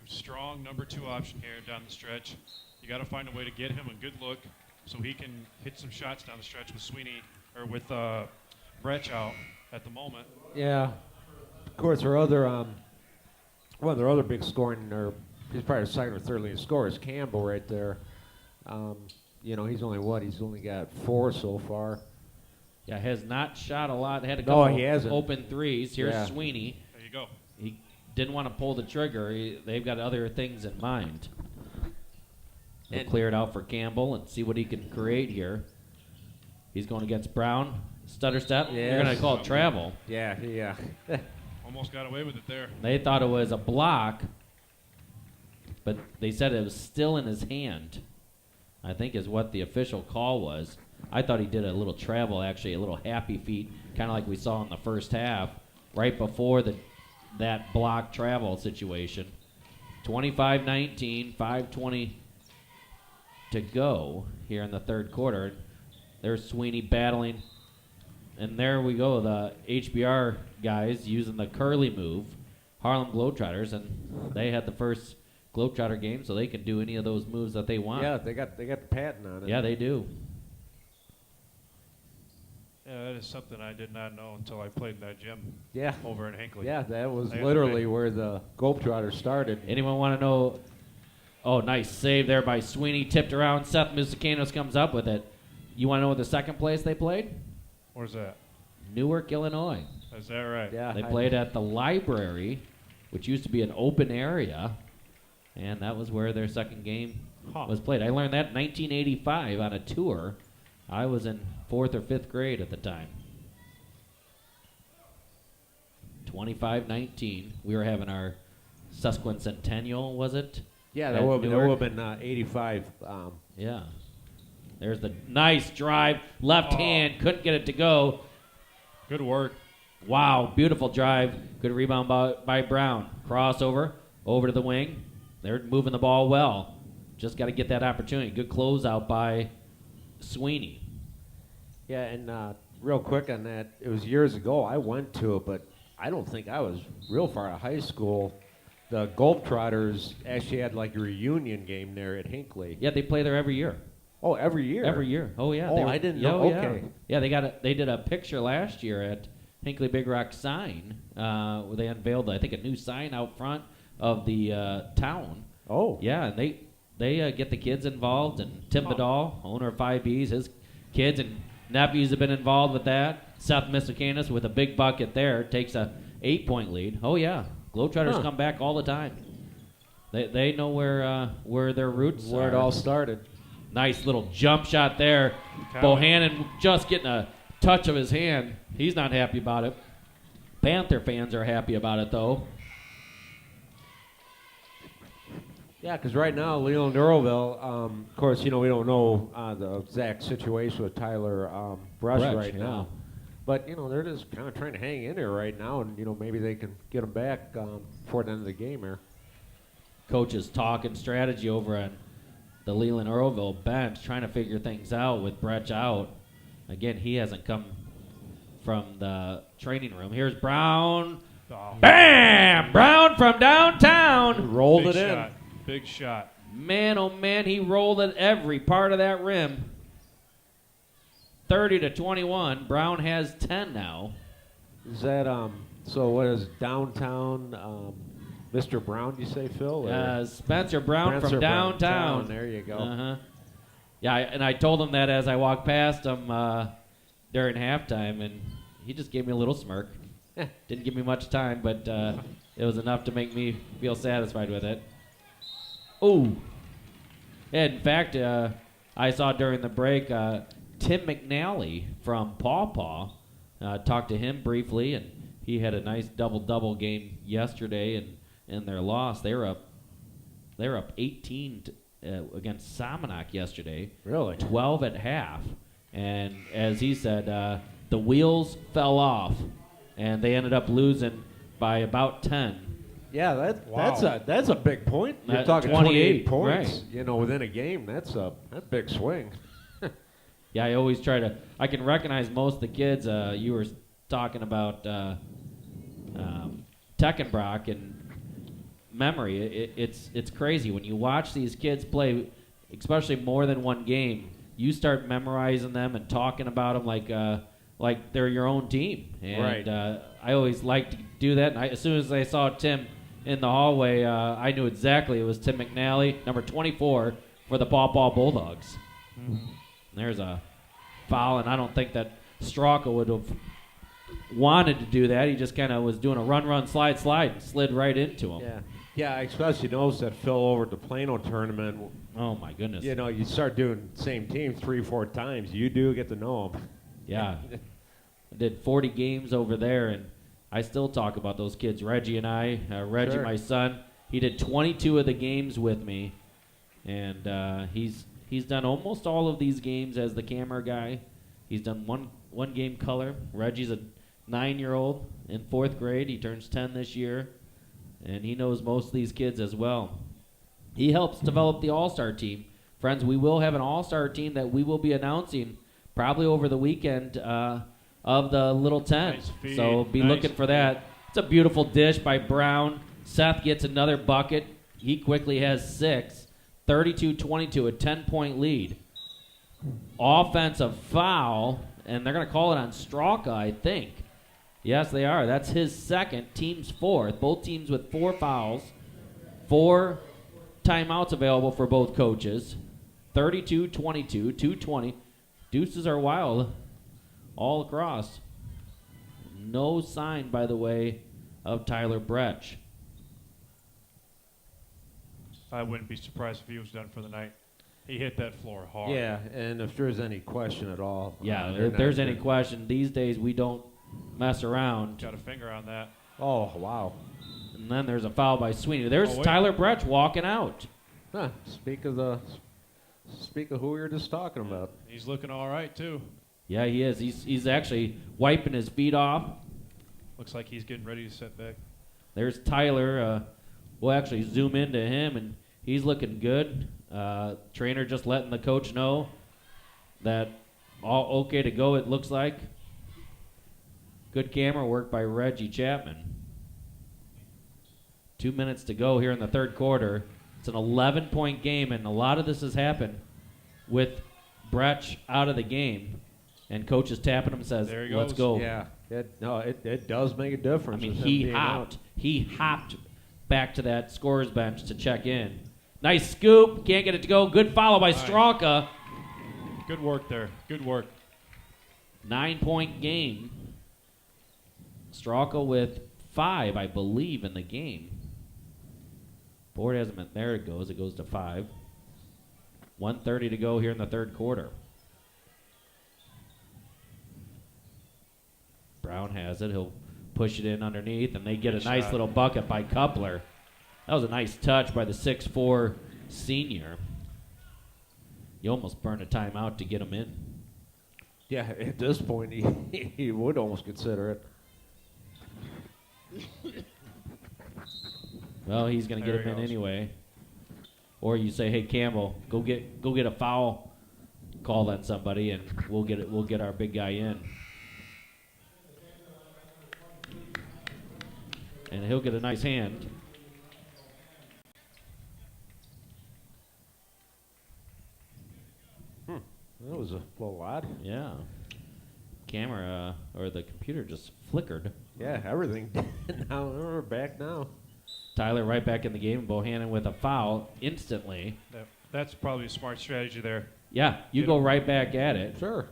strong number 2 option here down the stretch. You got to find a way to get him a good look so he can hit some shots down the stretch with Sweeney or with Bretsch out at the moment. Yeah. Of course, our other Well, their other big scoring, or he's probably the second or third leading scorer, is Campbell right there. He's only got 4 so far. Yeah, has not shot a lot. Had a No, couple he hasn't. open threes. Here's Yeah. Sweeney. There you go. He didn't want to pull the trigger. They've got other things in mind. He'll clear it out for Campbell and see what he can create here. He's going against Brown. Stutter step. They're going to Yes. call it travel. Yeah. Almost got away with it there. They thought it was a block, but they said it was still in his hand, I think is what the official call was. I thought he did a little travel, actually, a little happy feet, kind of like we saw in the first half, right before that block travel situation. 25-19, 5:20 to go here in the third quarter. There's Sweeney battling. And there we go, the HBR guys using the curly move, Harlem Globetrotters, and they had the first Globetrotter game, so they can do any of those moves that they want. Yeah, they got the patent on it. Yeah, they do. Yeah, that is something I did not know until I played in that gym Yeah. over in Hinckley. Yeah, that was I literally where the Globetrotters started. Anyone want to know? Oh, nice save there by Sweeney, tipped around. Seth Musicanos comes up with it. You want to know what the second place they played? Where's that? Newark, Illinois. Is that right? Yeah, They played at the library, which used to be an open area, and that was where their second game was played. I learned that in 1985 on a tour. I was in 4th or 5th grade at the time. 25-19. We were having our sesquicentennial, was it? Yeah, At that would Newark? have been 85. Yeah. There's the nice drive. Left hand. Couldn't get it to go. Good work. Wow. Beautiful drive. Good rebound by Brown. Crossover. Over to the wing. They're moving the ball well. Just got to get that opportunity. Good closeout by Sweeney. Yeah, and real quick on that, it was years ago. I went to it, but I don't think I was real far out of high school. The Globetrotters actually had like a reunion game there at Hinckley. Yeah, they play there every year. Oh, every year? Every year. Oh, yeah. Oh, I didn't know. Okay. Yeah, they did a picture last year at Hinckley-Big Rock sign where they unveiled, I think, a new sign out front of the town. Oh. Yeah, and they get the kids involved, and Tim Vidal, owner of 5Bs, his kids and nephews have been involved with that. Seth Missicanis with a big bucket there takes a 8-point lead. Oh, yeah. Globetrotters come back all the time. They know where their roots are. Where it all started. Nice little jump shot there. Bohannon just getting a touch of his hand. He's not happy about it. Panther fans are happy about it, though. Yeah, because right now, Leland Earlville, of course, we don't know the exact situation with Tyler Brush right now. But, they're just kind of trying to hang in there right now, and, maybe they can get them back before the end of the game here. Coaches talking strategy over on the Leland Earlville bench, trying to figure things out with Brecht out. Again, he hasn't come from the training room. Here's Brown. Oh. Bam! Brown from downtown. Rolled Big it in. shot. Big shot. Man, oh man, he rolled at every part of that rim. 30-21. Brown has 10 now. Is that, so what is downtown, Mr. Brown, you say, Phil? Or? Spencer Brown from downtown. There you go. Uh-huh. Yeah, and I told him that as I walked past him during halftime, and he just gave me a little smirk. Didn't give me much time, but it was enough to make me feel satisfied with it. Oh. And in fact, I saw during the break Tim McNally from Paw Paw. Talked to him briefly, and he had a nice double-double game yesterday, and their loss. They were up 18 against Somonauk yesterday. Really? 12 at half. And as he said, the wheels fell off, and they ended up losing by about 10. Yeah, that's a big point. You're talking 28 points, right. Within a game. That's a big swing. Yeah, I always try to. I can recognize most of the kids. You were talking about Teckenbrock and memory. It's crazy when you watch these kids play, especially more than one game. You start memorizing them and talking about them like they're your own team. And right. I always like to do that. And as soon as I saw Tim in the hallway, I knew exactly it was Tim McNally, number 24 for the Paw Paw Bulldogs. There's a foul, and I don't think that Straka would have wanted to do that. He just kind of was doing a run, slide, and slid right into him. Yeah, I especially noticed that Phil over at the Plano tournament. Oh, my goodness. You know, you start doing the same team 3-4 times, you do get to know them. Yeah. I did 40 games over there, and I still talk about those kids. Reggie and I, Reggie, Sure. my son, he did 22 of the games with me, and he's done almost all of these games as the camera guy. He's done one game color. Reggie's a 9-year-old in 4th grade. He turns 10 this year, and he knows most of these kids as well. He helps develop the all-star team. Friends, we will have an all-star team that we will be announcing probably over the weekend of the Little Tent. Nice feed. So be Nice looking for that. It's a beautiful dish by Brown. Seth gets another bucket. He quickly has 6. 32-22, a 10-point lead. Offensive foul, and they're going to call it on Straka, I think. Yes, they are. That's his second, team's 4th. Both teams with 4 fouls. 4 timeouts available for both coaches. 32-22, 2:20. Deuces are wild all across. No sign, by the way, of Tyler Bretsch. I wouldn't be surprised if he was done for the night. He hit that floor hard. Yeah, and if there's any question at all. Yeah, they're if there's not any good. question, these days we don't mess around. Got a finger on that. Oh, wow. And then there's a foul by Sweeney. There's Oh, wait. Tyler Bretsch walking out. Huh, speak of who we were just talking about. He's looking all right, too. Yeah, he is. He's actually wiping his feet off. Looks like he's getting ready to set back. There's Tyler. We'll actually zoom into him, and he's looking good. Trainer just letting the coach know that all okay to go, it looks like. Good camera work by Reggie Chapman. 2 minutes to go here in the 3rd quarter. It's an 11-point game, and a lot of this has happened with Bretsch out of the game. And coach is tapping him and says, There he let's goes. go. Yeah, it does make a difference. I mean, with him he being out. hopped. He hopped back to that scorer's bench to check in. Nice scoop. Can't get it to go. Good follow by Straka. Good work there. Good work. 9-point game. Straka with 5, I believe, in the game. Board hasn't been. There it goes. It goes to 5. 1:30 to go here in the 3rd quarter. Brown has it. He'll push it in underneath, and they get a Good nice shot. little bucket by Coupler. That was a nice touch by the 6'4" senior. You almost burn a timeout to get him in. Yeah, at this point, he would almost consider it. Well, he's going to There get he him in goes. anyway. Or you say, "Hey, Campbell, go get a foul called on somebody, and we'll get our big guy in." And he'll get a nice hand. That was a little odd. Yeah. Camera or the computer just flickered. Yeah, everything. Now we're back now. Tyler right back in the game. Bohannon with a foul instantly. That's probably a smart strategy there. Yeah, you Get go him. right back at it. Sure.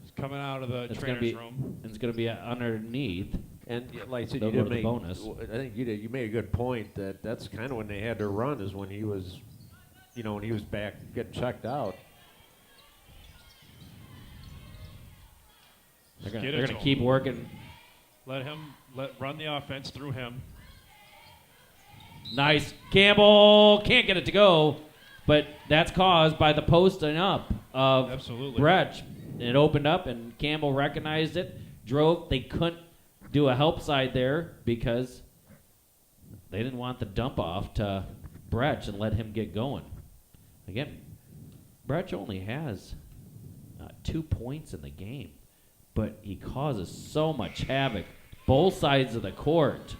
He's coming out of the It's gonna trainer's be- room. It's going to be underneath. And like I said, They'll you go did to the make. bonus. I think you made a good point that that's kind of when they had their run is when he was, when he was back getting checked out. They're Get it going to to him. keep working. Run the offense through him. Nice. Campbell can't get it to go, but that's caused by the posting up of Absolutely. Bretsch. It opened up, and Campbell recognized it, drove. They couldn't do a help side there because they didn't want the dump off to Bretsch and let him get going. Again, Bretsch only has 2 points in the game, but he causes so much havoc both sides of the court.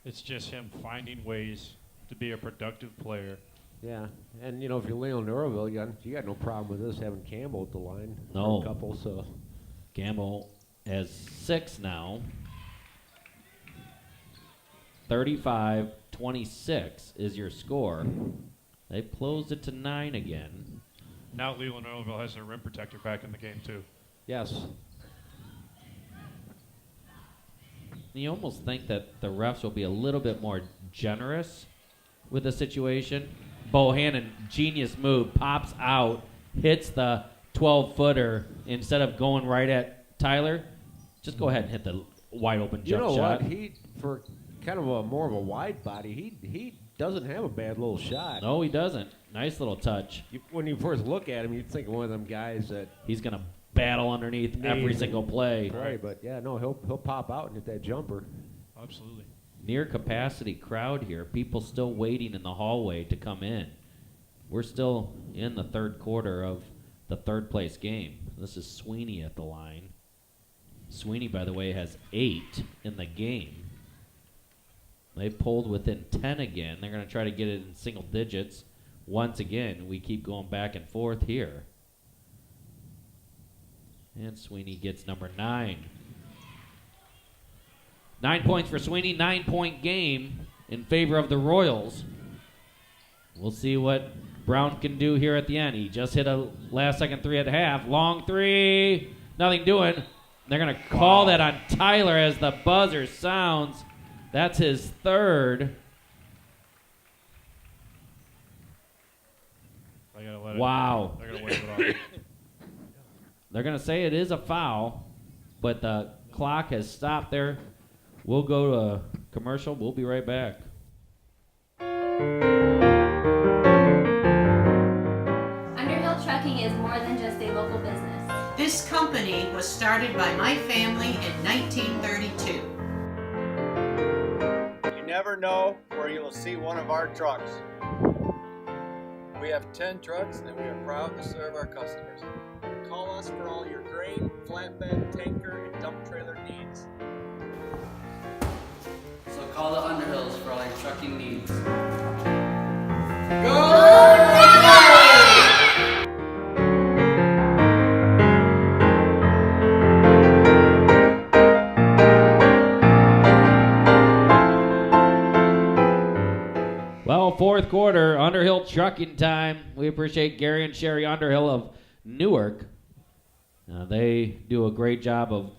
It's just him finding ways to be a productive player. Yeah, and if you're Leland Earlville, you got no problem with this having Campbell at the line. No. For a couple, so Gamble has 6 now. 35-26 is your score. They've closed it to 9 again. Now Leland Earlville has their rim protector back in the game, too. Yes. You almost think that the refs will be a little bit more generous with the situation. Bohannon, genius move, pops out, hits the 12-footer instead of going right at Tyler. Just go ahead and hit the wide open jump shot. You know what? He, for kind of more of a wide body, he doesn't have a bad little shot. No, he doesn't. Nice little touch. When you first look at him, you'd think of one of them guys that he's going to battle underneath every single play. Right, but yeah, no, he'll pop out and hit that jumper. Absolutely. Near capacity crowd here. People still waiting in the hallway to come in. We're still in the third quarter of the third place game. This is Sweeney at the line. Sweeney, by the way, has 8 in the game. They pulled within 10 again. They're going to try to get it in single digits. Once again, we keep going back and forth here. And Sweeney gets number 9. 9 points for Sweeney, 9-point game in favor of the Royals. We'll see what Brown can do here at the end. He just hit a last-second 3 at half. Long 3, nothing doing. They're going to call that on Tyler as the buzzer sounds. That's his 3rd. I gotta let Wow. They're going to wave it off. They're going to say it is a foul, but the clock has stopped there. We'll go to a commercial. We'll be right back. Underhill Trucking is more than just a local business. This company was started by my family in 1932. You never know where you will see one of our trucks. We have 10 trucks and we are proud to serve our customers. Call us for all your grain, flatbed, tanker, and dump trailer needs. So call the Underhills for all your trucking needs. Well, fourth quarter, Underhill trucking time. We appreciate Gary and Sherry Underhill of Newark. They do a great job of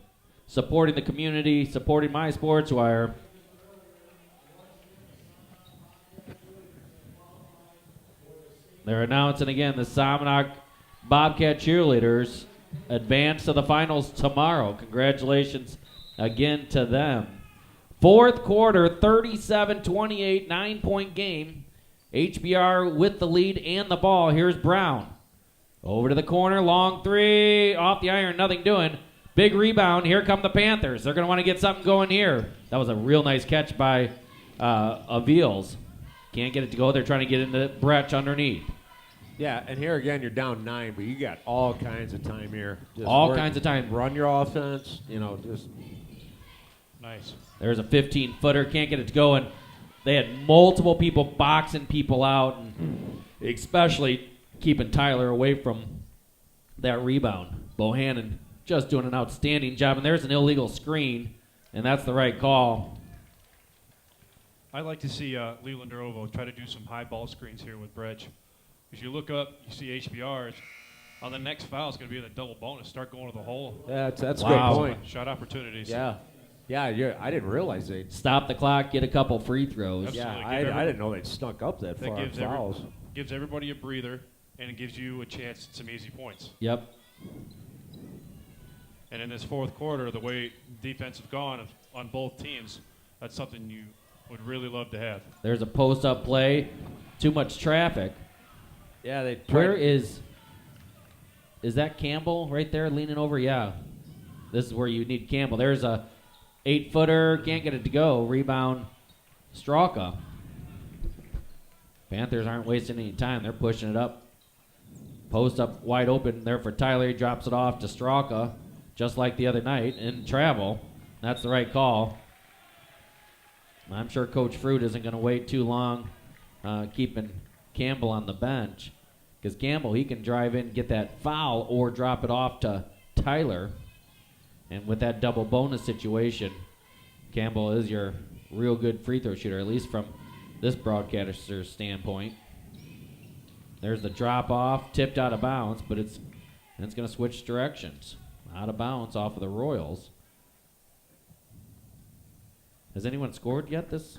supporting the community, supporting My Sports Wire. They're announcing again the Somonauk Bobcat cheerleaders advance to the finals tomorrow. Congratulations again to them. Fourth quarter, 37-28, 9-point game. HBR with the lead and the ball. Here's Brown. Over to the corner, long 3, off the iron, nothing doing. Big rebound, here come the Panthers. They're going to want to get something going here. That was a real nice catch by Aveals. Can't get it to go. They're trying to get into Brecht underneath. Yeah, and here again, you're down 9, but you got all kinds of time here. Just All kinds of time. Run your offense, just. Nice. There's a 15-footer, can't get it to go, and they had multiple people boxing people out, and especially keeping Tyler away from that rebound. Bohannon just doing an outstanding job, and there's an illegal screen, and that's the right call. I'd like to see Leland Earlville try to do some high ball screens here with Brecht. As you look up, you see HBRs. On the next foul, it's going to be in a double bonus. Start going to the hole. Yeah, that's a Wow. good point. Shot opportunities. Yeah, I didn't realize they'd. Stop the clock, get a couple free throws. Absolutely. Yeah, I didn't know they'd snuck up that far. That Fouls. gives everybody a breather, and it gives you a chance at some easy points. Yep. And in this fourth quarter, the way defense have gone on both teams, that's something you would really love to have. There's a post-up play. Too much traffic. Yeah, they. Where is that Campbell right there leaning over? Yeah. This is where you need Campbell. There's a 8-footer. Can't get it to go. Rebound, Straka. Panthers aren't wasting any time. They're pushing it up. Post up wide open there for Tyler. He drops it off to Straka, just like the other night, in travel. That's the right call. I'm sure Coach Fruit isn't going to wait too long keeping Campbell on the bench, because Campbell, he can drive in, get that foul, or drop it off to Tyler. And with that double bonus situation, Campbell is your real good free throw shooter, at least from this broadcaster's standpoint. There's the drop off, tipped out of bounds, but it's going to switch directions. Out of bounds off of the Royals. Has anyone scored yet this?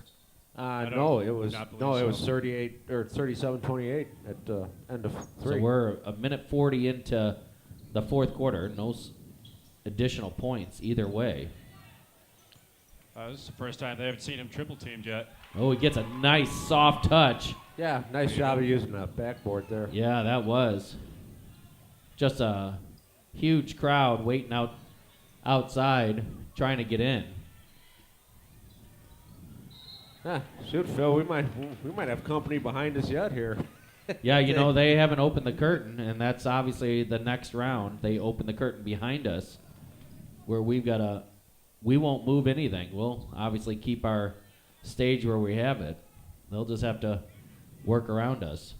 No, it was 38 or 37-28 at the end of 3. So we're a minute 40 into the fourth quarter. No additional points either way. This is the first time they haven't seen him triple teamed yet. Oh, he gets a nice soft touch. Yeah, nice job of using the backboard there. Yeah, that was. Just a huge crowd waiting outside trying to get in. Shoot, Phil, we might have company behind us yet here. Yeah, they haven't opened the curtain, and that's obviously the next round. They open the curtain behind us, where we won't move anything. We'll obviously keep our stage where we have it. They'll just have to work around us.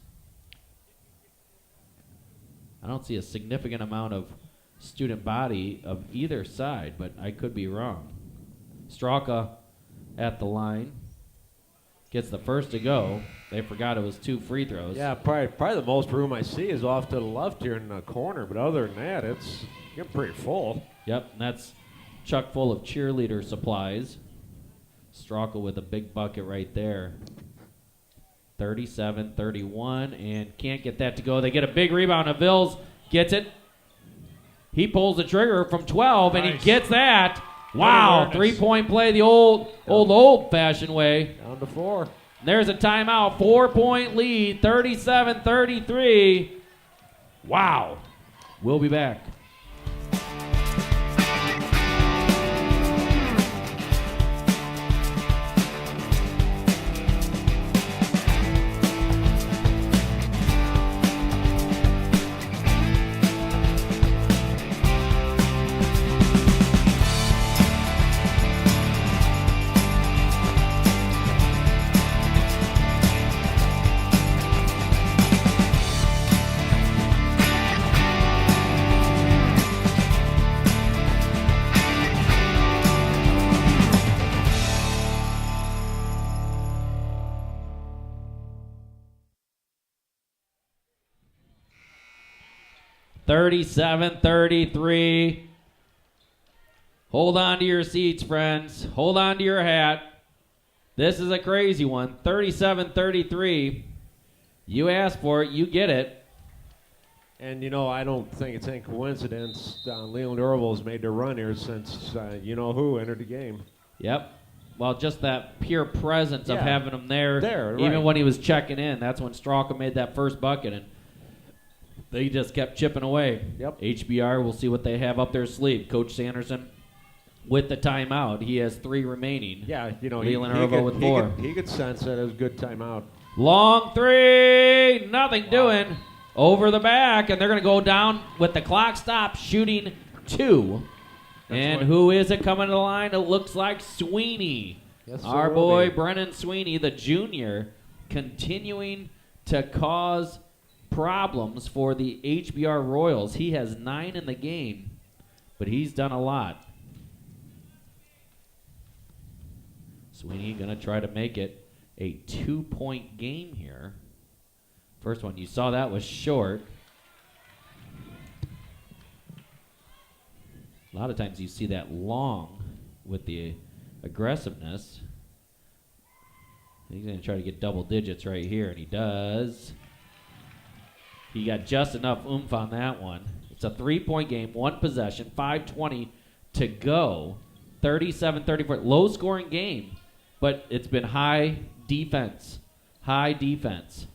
I don't see a significant amount of student body of either side, but I could be wrong. Straka at the line. Gets the first to go. They forgot it was 2 free throws. Yeah, probably the most room I see is off to the left here in the corner, but other than that, it's getting pretty full. Yep, and that's chuck full of cheerleader supplies. Straka with a big bucket right there. 37-31, and can't get that to go. They get a big rebound. Avils gets it. He pulls the trigger from 12, and he gets that. Wow, 3-point play the old-fashioned way. Down to 4. There's a timeout, 4-point lead, 37-33. Wow. We'll be back. $37-33. Hold on to your seats, friends. Hold on to your hat. This is a crazy one. 37-33. You asked for it. You get it. And, I don't think it's any coincidence Leland Earlville has made their run here since you-know-who entered the game. Yep. Well, just that pure presence of having him there. Right. Even when he was checking in. That's when Straka made that first bucket, and they just kept chipping away. Yep. HBR, we'll see what they have up their sleeve. Coach Sanderson with the timeout. He has 3 remaining. Yeah, Leland Earlville with 4. He could sense that it was a good timeout. Long 3. Nothing doing. Over the back, and they're going to go down with the clock stopped, shooting 2. And who is it coming to the line? It looks like Sweeney. Yes, Our sir, boy will be. Brennan Sweeney, the junior, continuing to cause problems for the HBR Royals. He has 9 in the game, but he's done a lot. Sweeney going to try to make it a 2-point game here. First one, you saw that was short. A lot of times you see that long with the aggressiveness. He's going to try to get double digits right here, and he does. He got just enough oomph on that one. It's a 3-point game, 1 possession, 5:20 to go, 37-34. Low-scoring game, but it's been high defense. High defense.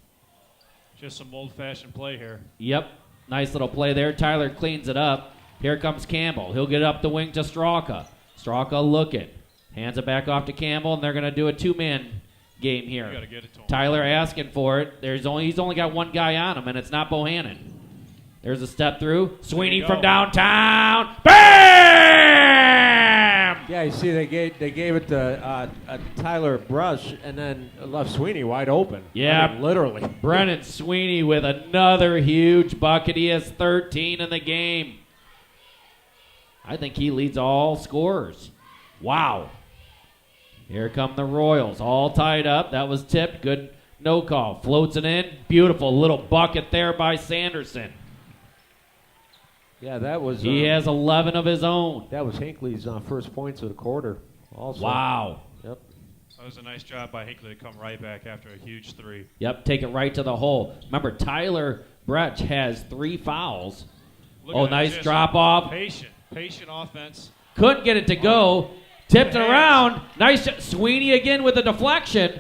Just some old-fashioned play here. Yep. Nice little play there. Tyler cleans it up. Here comes Campbell. He'll get up the wing to Straka. Straka looking. Hands it back off to Campbell, and they're going to do a 2-man game here. You gotta get it to him. Tyler asking for it. He's only got 1 guy on him, and it's not Bohannon. There's a step through. Sweeney from downtown. Bam! Yeah, you see, they gave it to Tyler Brush, and then left Sweeney wide open. Yeah, I mean, literally. Brennan Sweeney with another huge bucket. He has 13 in the game. I think he leads all scorers. Wow. Here come the Royals, all tied up. That was tipped. Good no call. Floats it in. Beautiful little bucket there by Sanderson. Yeah, that was. He has 11 of his own. That was Hinckley's first points of the quarter. Also. Wow. Yep. That was a nice job by Hinckley to come right back after a huge three. Yep, take it right to the hole. Remember, Tyler Brecht has 3 fouls. Look Oh, at nice that. drop off. Patient offense. Couldn't get it to go. Tipped it around. Nice. Sweeney again with a deflection.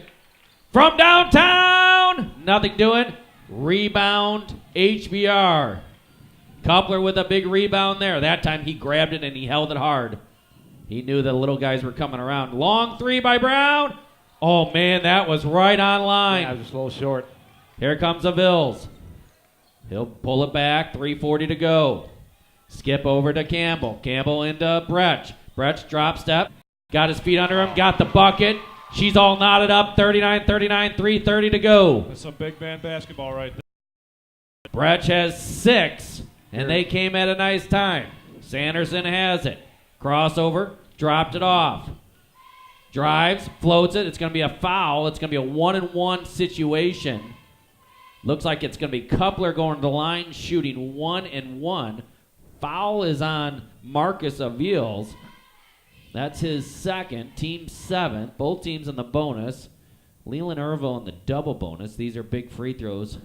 From downtown. Nothing doing. Rebound, HBR. Coupler with a big rebound there. That time he grabbed it and he held it hard. He knew the little guys were coming around. Long three by Brown. Oh, man, that was right on line. Yeah, just a little short. Here comes Avils. He'll pull it back. 3:40 to go. Skip over to Campbell. Campbell into Brecht. Brecht drop step. Got his feet under him. Got the bucket. She's all knotted up. 39-39. 3:30 to go. That's some big man basketball right there. Brecht has 6, and they came at a nice time. Sanderson has it. Crossover. Dropped it off. Drives. Floats it. It's going to be a foul. It's going to be a 1-and-1 situation. Looks like it's going to be Coupler going to the line, shooting 1-and-1. Foul is on Marcus Avils. That's his second. Team 7th. Both teams in the bonus. Leland Earlville in the double bonus. These are big free throws.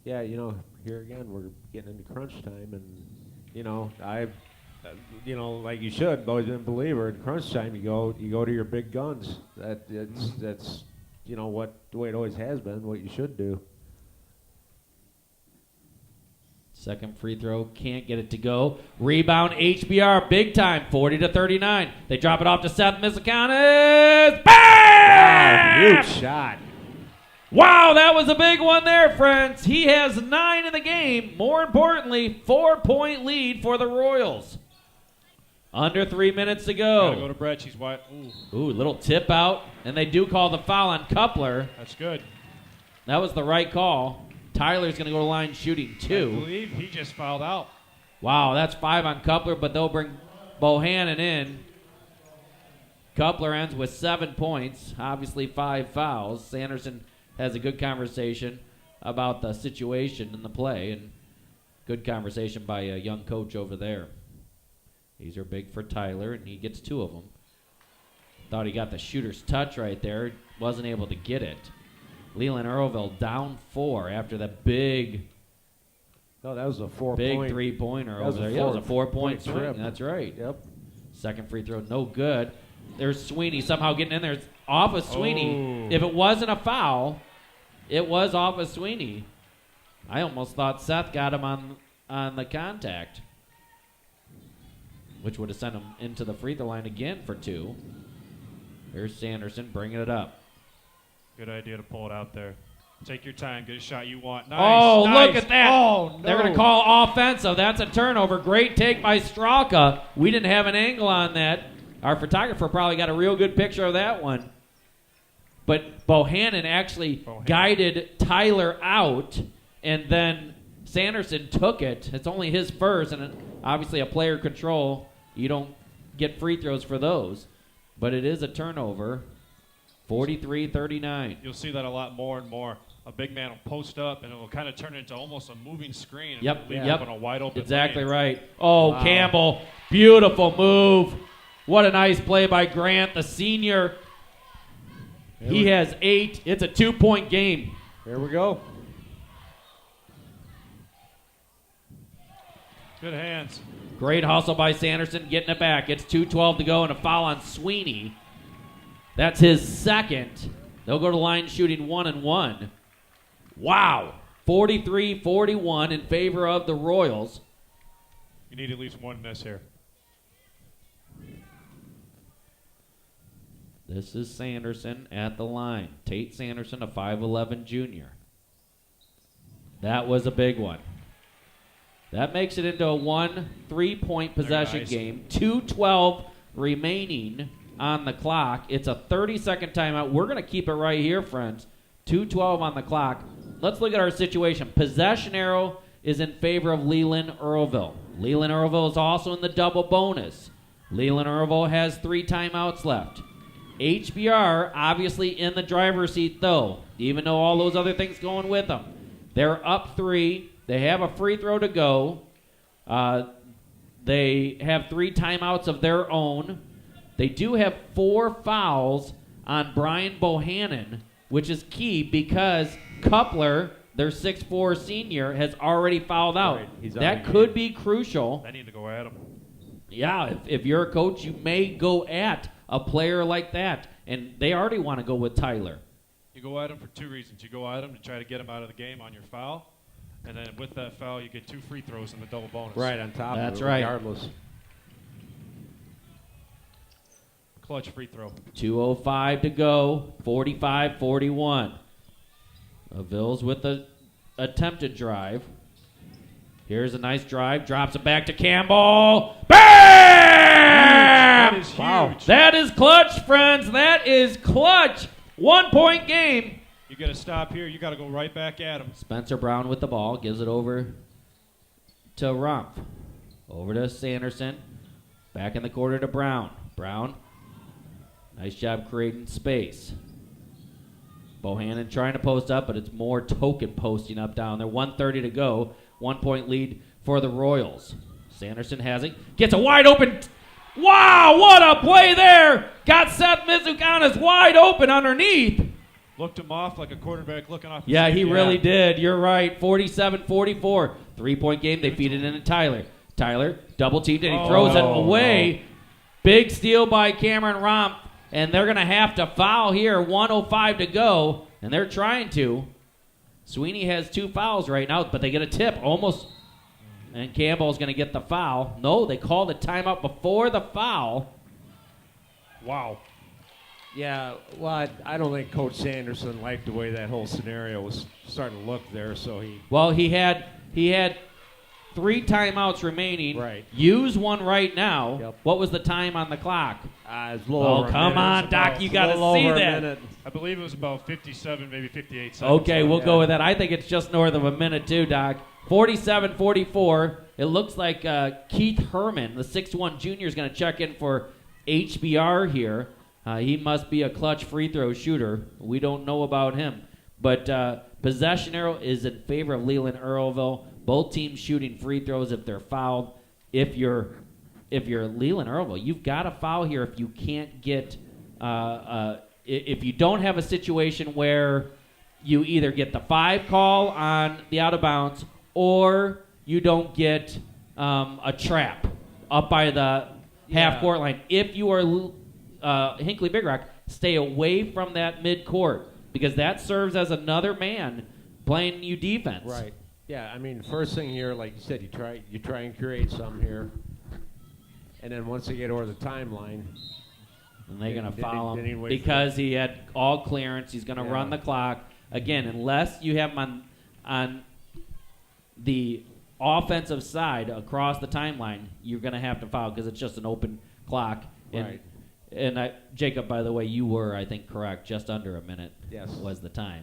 Yeah, here again, we're getting into crunch time, and, like you should, always been a believer, in crunch time, you go to your big guns. That's what the way it always has been, what you should do. Second free throw, can't get it to go. Rebound, HBR, big time, 40-39. They drop it off to Seth Misakanis. Bam! Wow, huge shot. Wow, that was a big one there, friends. He has 9 in the game. More importantly, 4-point lead for the Royals. Under 3 minutes to Gotta go go. to Brecht. He's wide. Ooh, little tip out. And they do call the foul on Coupler. That's good. That was the right call. Tyler's going to go to line shooting 2. I believe he just fouled out. Wow, that's 5 on Coupler, but they'll bring Bohannon in. Coupler ends with 7 points, obviously 5 fouls. Sanderson has a good conversation about the situation in the play, and good conversation by a young coach over there. These are big for Tyler, and he gets 2 of them. Thought he got the shooter's touch right there. Wasn't able to get it. Leland Earlville down 4 after that big No, that was a 4-point. big three-pointer over there. Yeah, it was a 4-point swing. trip. That's right. Yep. Second free throw, no good. There's Sweeney somehow getting in there. It's off of Sweeney. Oh. If it wasn't a foul, it was off of Sweeney. I almost thought Seth got him on the contact, which would have sent him into the free throw line again for 2. Here's Sanderson bringing it up. Good idea to pull it out there. Take your time. Get a shot you want. Nice. Oh, nice. look at that. Oh, no. They're going to call offensive. That's a turnover. Great take by Straka. We didn't have an angle on that. Our photographer probably got a real good picture of that one. But Bohannon actually guided Tyler out, and then Sanderson took it. It's only his first, and obviously a player control. You don't get free throws for those. But it is a turnover. 43-39. You'll see that a lot more and more. A big man will post up, and it will kind of turn into almost a moving screen. And Yep, leave yep. up on a wide open Exactly lane. right. Oh, Wow. Campbell. Beautiful move. What a nice play by Grant, the senior. He has 8. It's a 2-point game. Here we go. Good hands. Great hustle by Sanderson, getting it back. It's 2:12 to go and a foul on Sweeney. That's his second. They'll go to line shooting 1-and-1. Wow. 43-41 in favor of the Royals. You need at least one miss here. This is Sanderson at the line. Tate Sanderson, a 5'11 junior. That was a big one. That makes it into a 1-3-point possession nice. game. 2:12 remaining on the clock. It's a 30-second timeout. We're going to keep it right here, friends. 2:12 on the clock. Let's look at our situation. Possession arrow is in favor of Leland Earlville. Leland Earlville is also in the double bonus. Leland Earlville has 3 timeouts left. HBR obviously in the driver's seat, though, even though all those other things going with them. They're up 3. They have a free throw to go. They have 3 timeouts of their own. They do have 4 fouls on Brian Bohannon, which is key because Coupler, their 6'4 senior, has already fouled out. Right. That could be crucial. I need to go at him. Yeah, if you're a coach, you may go at a player like that. And they already want to go with Tyler. You go at him for 2 reasons. You go at him to try to get him out of the game on your foul, and then with that foul, you get 2 free throws in the double bonus. Right on top That's of it, right. regardless. Clutch free throw. 2:05 to go, 45-41. Vils with the attempted drive. Here's a nice drive. Drops it back to Campbell. Bam! That is huge. That is clutch, friends. That is clutch. 1-point game. You got to stop here. You got to go right back at him. Spencer Brown with the ball. Gives it over to Rumpf. Over to Sanderson. Back in the corner to Brown. Brown. Nice job creating space. Bohannon trying to post up, but it's more token posting up down there. 1:30 to go. 1-point lead for the Royals. Sanderson has it. Gets a wide open. Wow, what a play there. Got Seth Mizukanis wide open underneath. Looked him off like a quarterback looking off. Yeah, he really did. You're right. 47-44. 3-point game. They feed it into Tyler. Tyler double teamed and he throws it away. Big steal by Cameron Rumpf. And they're going to have to foul here. 1:05 to go. And they're trying to. Sweeney has 2 fouls right now, but they get a tip almost. And Campbell's going to get the foul. No, they called a timeout before the foul. Wow. Yeah, well, I don't think Coach Sanderson liked the way that whole scenario was starting to look there, so he... Well, he had 3 timeouts remaining. Right. Use one right now. Yep. What was the time on the clock? It's a little over a come minute. on, Doc. You got to Little see over a that. minute. I believe it was about 57, maybe 58 seconds. Okay, we'll go with that. I think it's just north of a minute, too, Doc. 47-44. It looks like Keith Herman, the 6'1 junior, is going to check in for HBR here. He must be a clutch free throw shooter. We don't know about him. But possession arrow is in favor of Leland Earlville. Both teams shooting free throws if they're fouled. If you're Leland Earlville, you've got to foul here if you can't get if you don't have a situation where you either get the 5 call on the out of bounds or you don't get a trap up by the half court line. If you are Hinckley-Big Rock, stay away from that mid-court because that serves as another man playing you defense. Right. Yeah, I mean, first thing here, like you said, you try and create some here. And then once they get over the timeline... And they're going to foul didn't him wait because he had all clearance. He's going to run the clock. Again, unless you have him on the offensive side across the timeline, you're going to have to foul because it's just an open clock. Right. And Jacob, by the way, you were, I think, correct. Just under a minute was the time.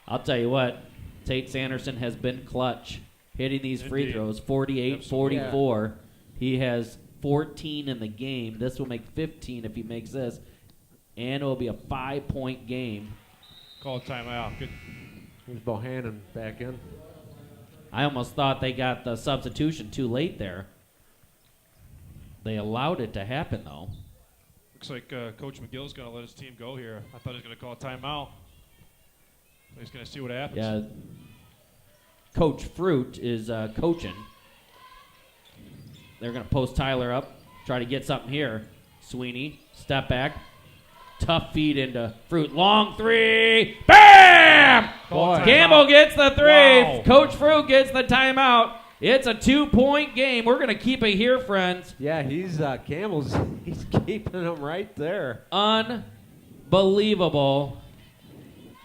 I'll tell you what, Tate Sanderson has been clutch hitting these free throws, 48-44. He has 14 in the game. This will make 15 if he makes this. And it will be a 5-point game. Call a timeout. Good. Here's Bohannon back in. I almost thought they got the substitution too late there. They allowed it to happen, though. Looks like Coach McGill's going to let his team go here. I thought he was going to call a timeout. He's going to see what happens. Yeah. Coach Fruit is coaching. They're going to post Tyler up, try to get something here. Sweeney, step back. Tough feed into Fruit. Long 3. Bam! Campbell gets the 3. Wow. Coach Fruit gets the timeout. It's a 2-point game. We're going to keep it here, friends. Yeah, he's Campbell's. He's keeping them right there. Unbelievable.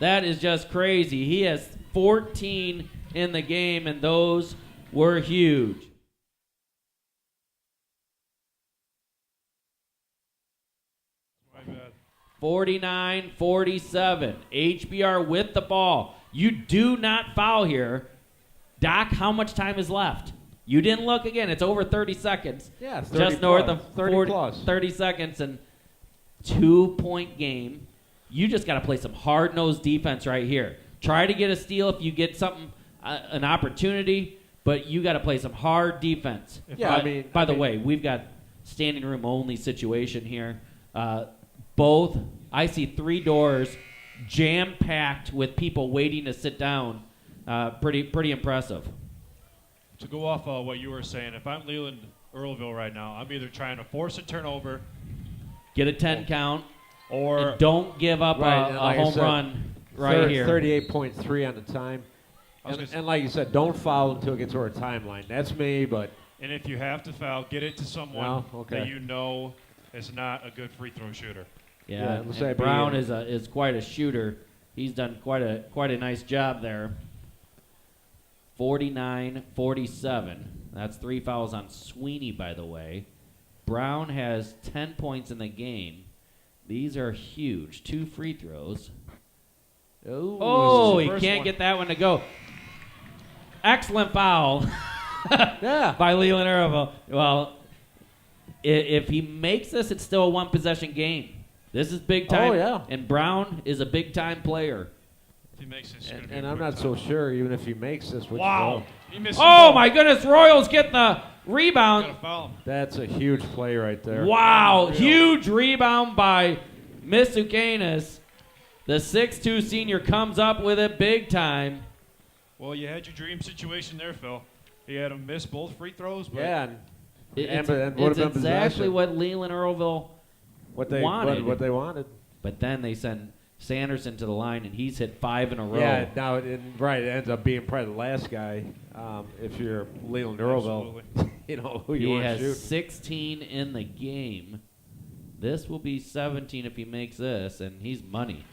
That is just crazy. He has 14 in the game, and those were huge. My bad. 49-47. HBR with the ball. You do not foul here. Doc, how much time is left? You didn't look again. It's over 30 seconds. Yeah, 30 just north plus. of 30 40, plus. 30 seconds, and 2-point game. You just got to play some hard-nosed defense right here. Try to get a steal if you get something, an opportunity, but you got to play some hard defense. Yeah, By the way, we've got standing room only situation here. I see 3 doors jam-packed with people waiting to sit down. Pretty impressive. To go off what you were saying, if I'm Leland Earlville right now, I'm either trying to force a turnover, Get a 10 count, or and don't give up Right, and a like I home said, run right here. 38.3 on the time. And like you said, don't foul until it gets over a timeline. That's me, but and if you have to foul, get it to someone that you know is not a good free throw shooter. Yeah, let's and say Brown is quite a shooter. He's done quite a nice job there. 49-47. That's 3 fouls on Sweeney, by the way. Brown has 10 points in the game. These are huge. 2 free throws. Oh, he can't get that one to go. Excellent foul by Leland Earlville. Well, if he makes this, it's still a 1-possession game. This is big time. Oh, yeah. And Brown is a big-time player. If he makes this, and I'm not so sure even if he makes this. Wow. He missed Oh, my goodness. Royals get the rebound. Gotta foul him. That's a huge play right there. Wow. Huge rebound by Misukanis. The 6'2 senior comes up with it big time. Well, you had your dream situation there, Phil. He had him miss both free throws. But Yeah. It's would have been exactly possession. what Leland Earlville wanted. What they wanted. But then they send Sanderson to the line, and he's hit 5 in a row. Yeah, now it ends up being probably the last guy. If you're Leland Earlville, you know who you He want to has shoot. 16 in the game. This will be 17 if he makes this, and he's money.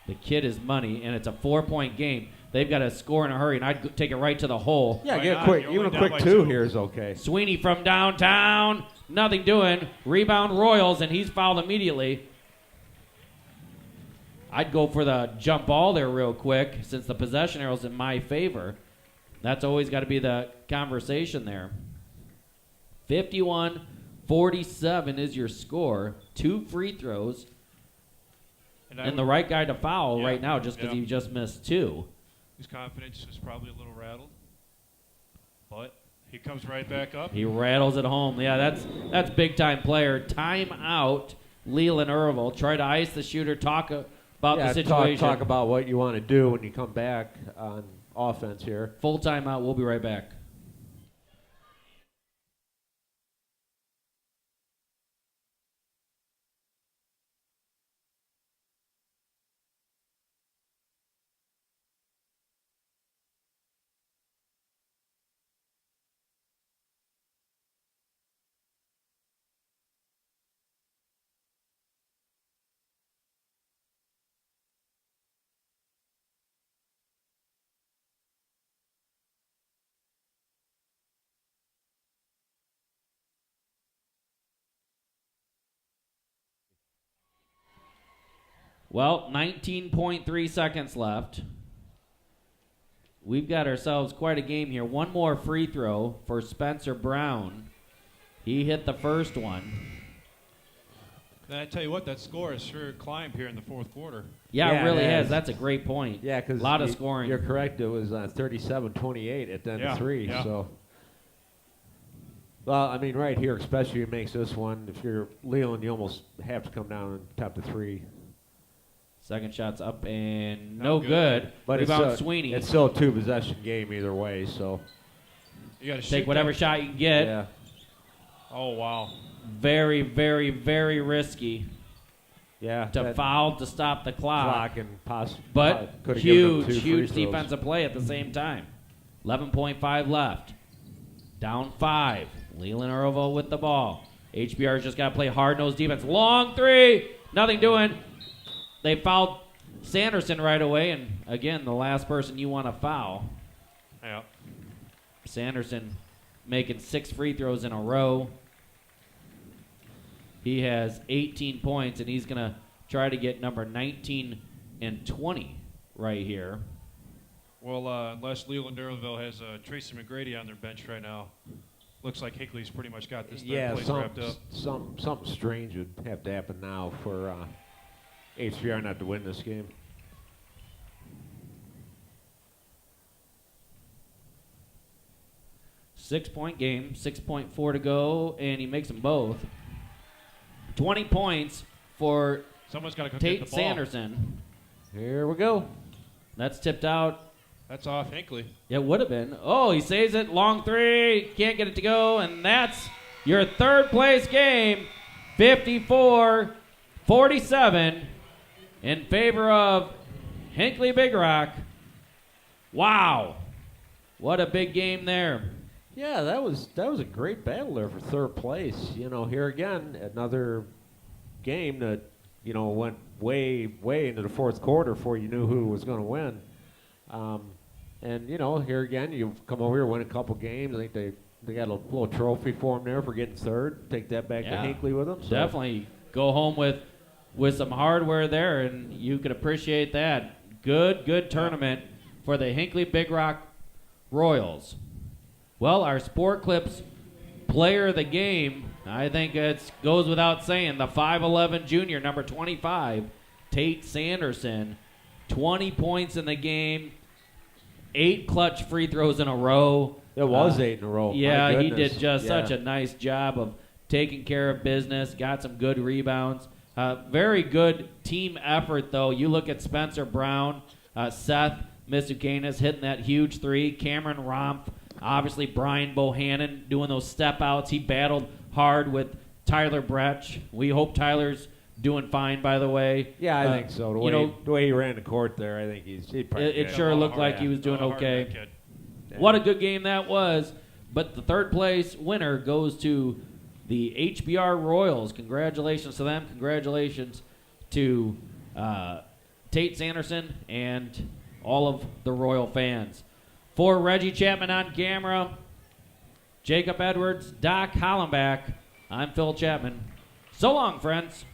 The kid is money, and it's a 4-point game. They've got to score in a hurry, and I'd take it right to the hole. Yeah, Why get not? quick. You're Even a only down quick by 2 2. here is okay. Sweeney from downtown, nothing doing. Rebound Royals, and he's fouled immediately. I'd go for the jump ball there real quick since the possession arrow's in my favor. That's always got to be the conversation there. 51-47 is your score. 2 free throws. And the right guy to foul right now just because he just missed 2. His confidence is probably a little rattled. But he comes right back up. He rattles it home. Yeah, that's big-time player. Timeout, Leland Earlville. Try to ice the shooter, talk about the situation. Talk about what you want to do when you come back on offense here. Full timeout. We'll be right back. Well, 19.3 seconds left. We've got ourselves quite a game here. One more free throw for Spencer Brown. He hit the first one. And I tell you what, that score has sure climbed here in the fourth quarter. Yeah, it really has. has. That's a great point. Yeah, because a lot of scoring. You're correct. It was 37-28 at the end of 3. Yeah. So, well, I mean, right here, especially if he makes this one. If you're Leland, you almost have to come down and top the 3. Second shot's up and no good. But Rebound Sweeney. It's still a 2-possession game either way. So You got to take whatever shot you can get. yeah. Oh, wow. Very, very, very risky Yeah, to that foul to stop the clock. and But could've given him 2 huge, free huge throws. defensive play at the same time. 11.5 left. Down 5. Leland Earlville with the ball. HBR's just got to play hard-nosed defense. Long 3. Nothing doing. They fouled Sanderson right away. And, again, the last person you want to foul. Yeah. Sanderson making 6 free throws in a row. He has 18 points, and he's going to try to get number 19 and 20 right here. Well, unless Leland Earlville has Tracy McGrady on their bench right now, looks like Hinckley's pretty much got this third Yeah, place wrapped up. something strange would have to happen now for HBR not to win this game. Six-point game, 6.4 to go, and he makes them both. 20 points for Someone's got to come Tate get the ball. Sanderson. Here we go. That's tipped out. That's off Hinckley. It would have been. Oh, he saves it. Long three. Can't get it to go. And that's your third place game. 54-47 in favor of Hinckley-Big. Wow. What a big game there. Yeah, that was a great battle there for third place. You know, here again, another game that, you know, went way into the fourth quarter before you knew who was going to win. And, you know, here again, you come over here, win a couple games. I think they got a little trophy for him there for getting third. Take that back to Hinckley with them. So. Definitely go home with some hardware there, and you can appreciate that. Good tournament for the Hinckley-Big Royals. Well, our Sport Clips player of the game, I think it goes without saying, the 5'11 junior, number 25, Tate Sanderson. 20 points in the game, 8 clutch free throws in a row. It was 8 in a row. Yeah, My he goodness. did just Yeah. such a nice job of taking care of business, got some good rebounds. Very good team effort, though. You look at Spencer Brown, Seth Misukanis hitting that huge three, Cameron Rompf, obviously Brian Bohannon doing those step outs. He battled hard with Tyler Bretsch. We hope Tyler's doing fine, by the way. Yeah, I think so. The way he ran the court there, I think he probably it sure looked like he was doing okay. What a good game that was. But the third place winner goes to the HBR Royals. Congratulations to them. Congratulations to Tate Sanderson and all of the Royal fans. For Reggie Chapman on camera, Jacob Edwards, Doc Hollenbach, I'm Phil Chapman. So long, friends.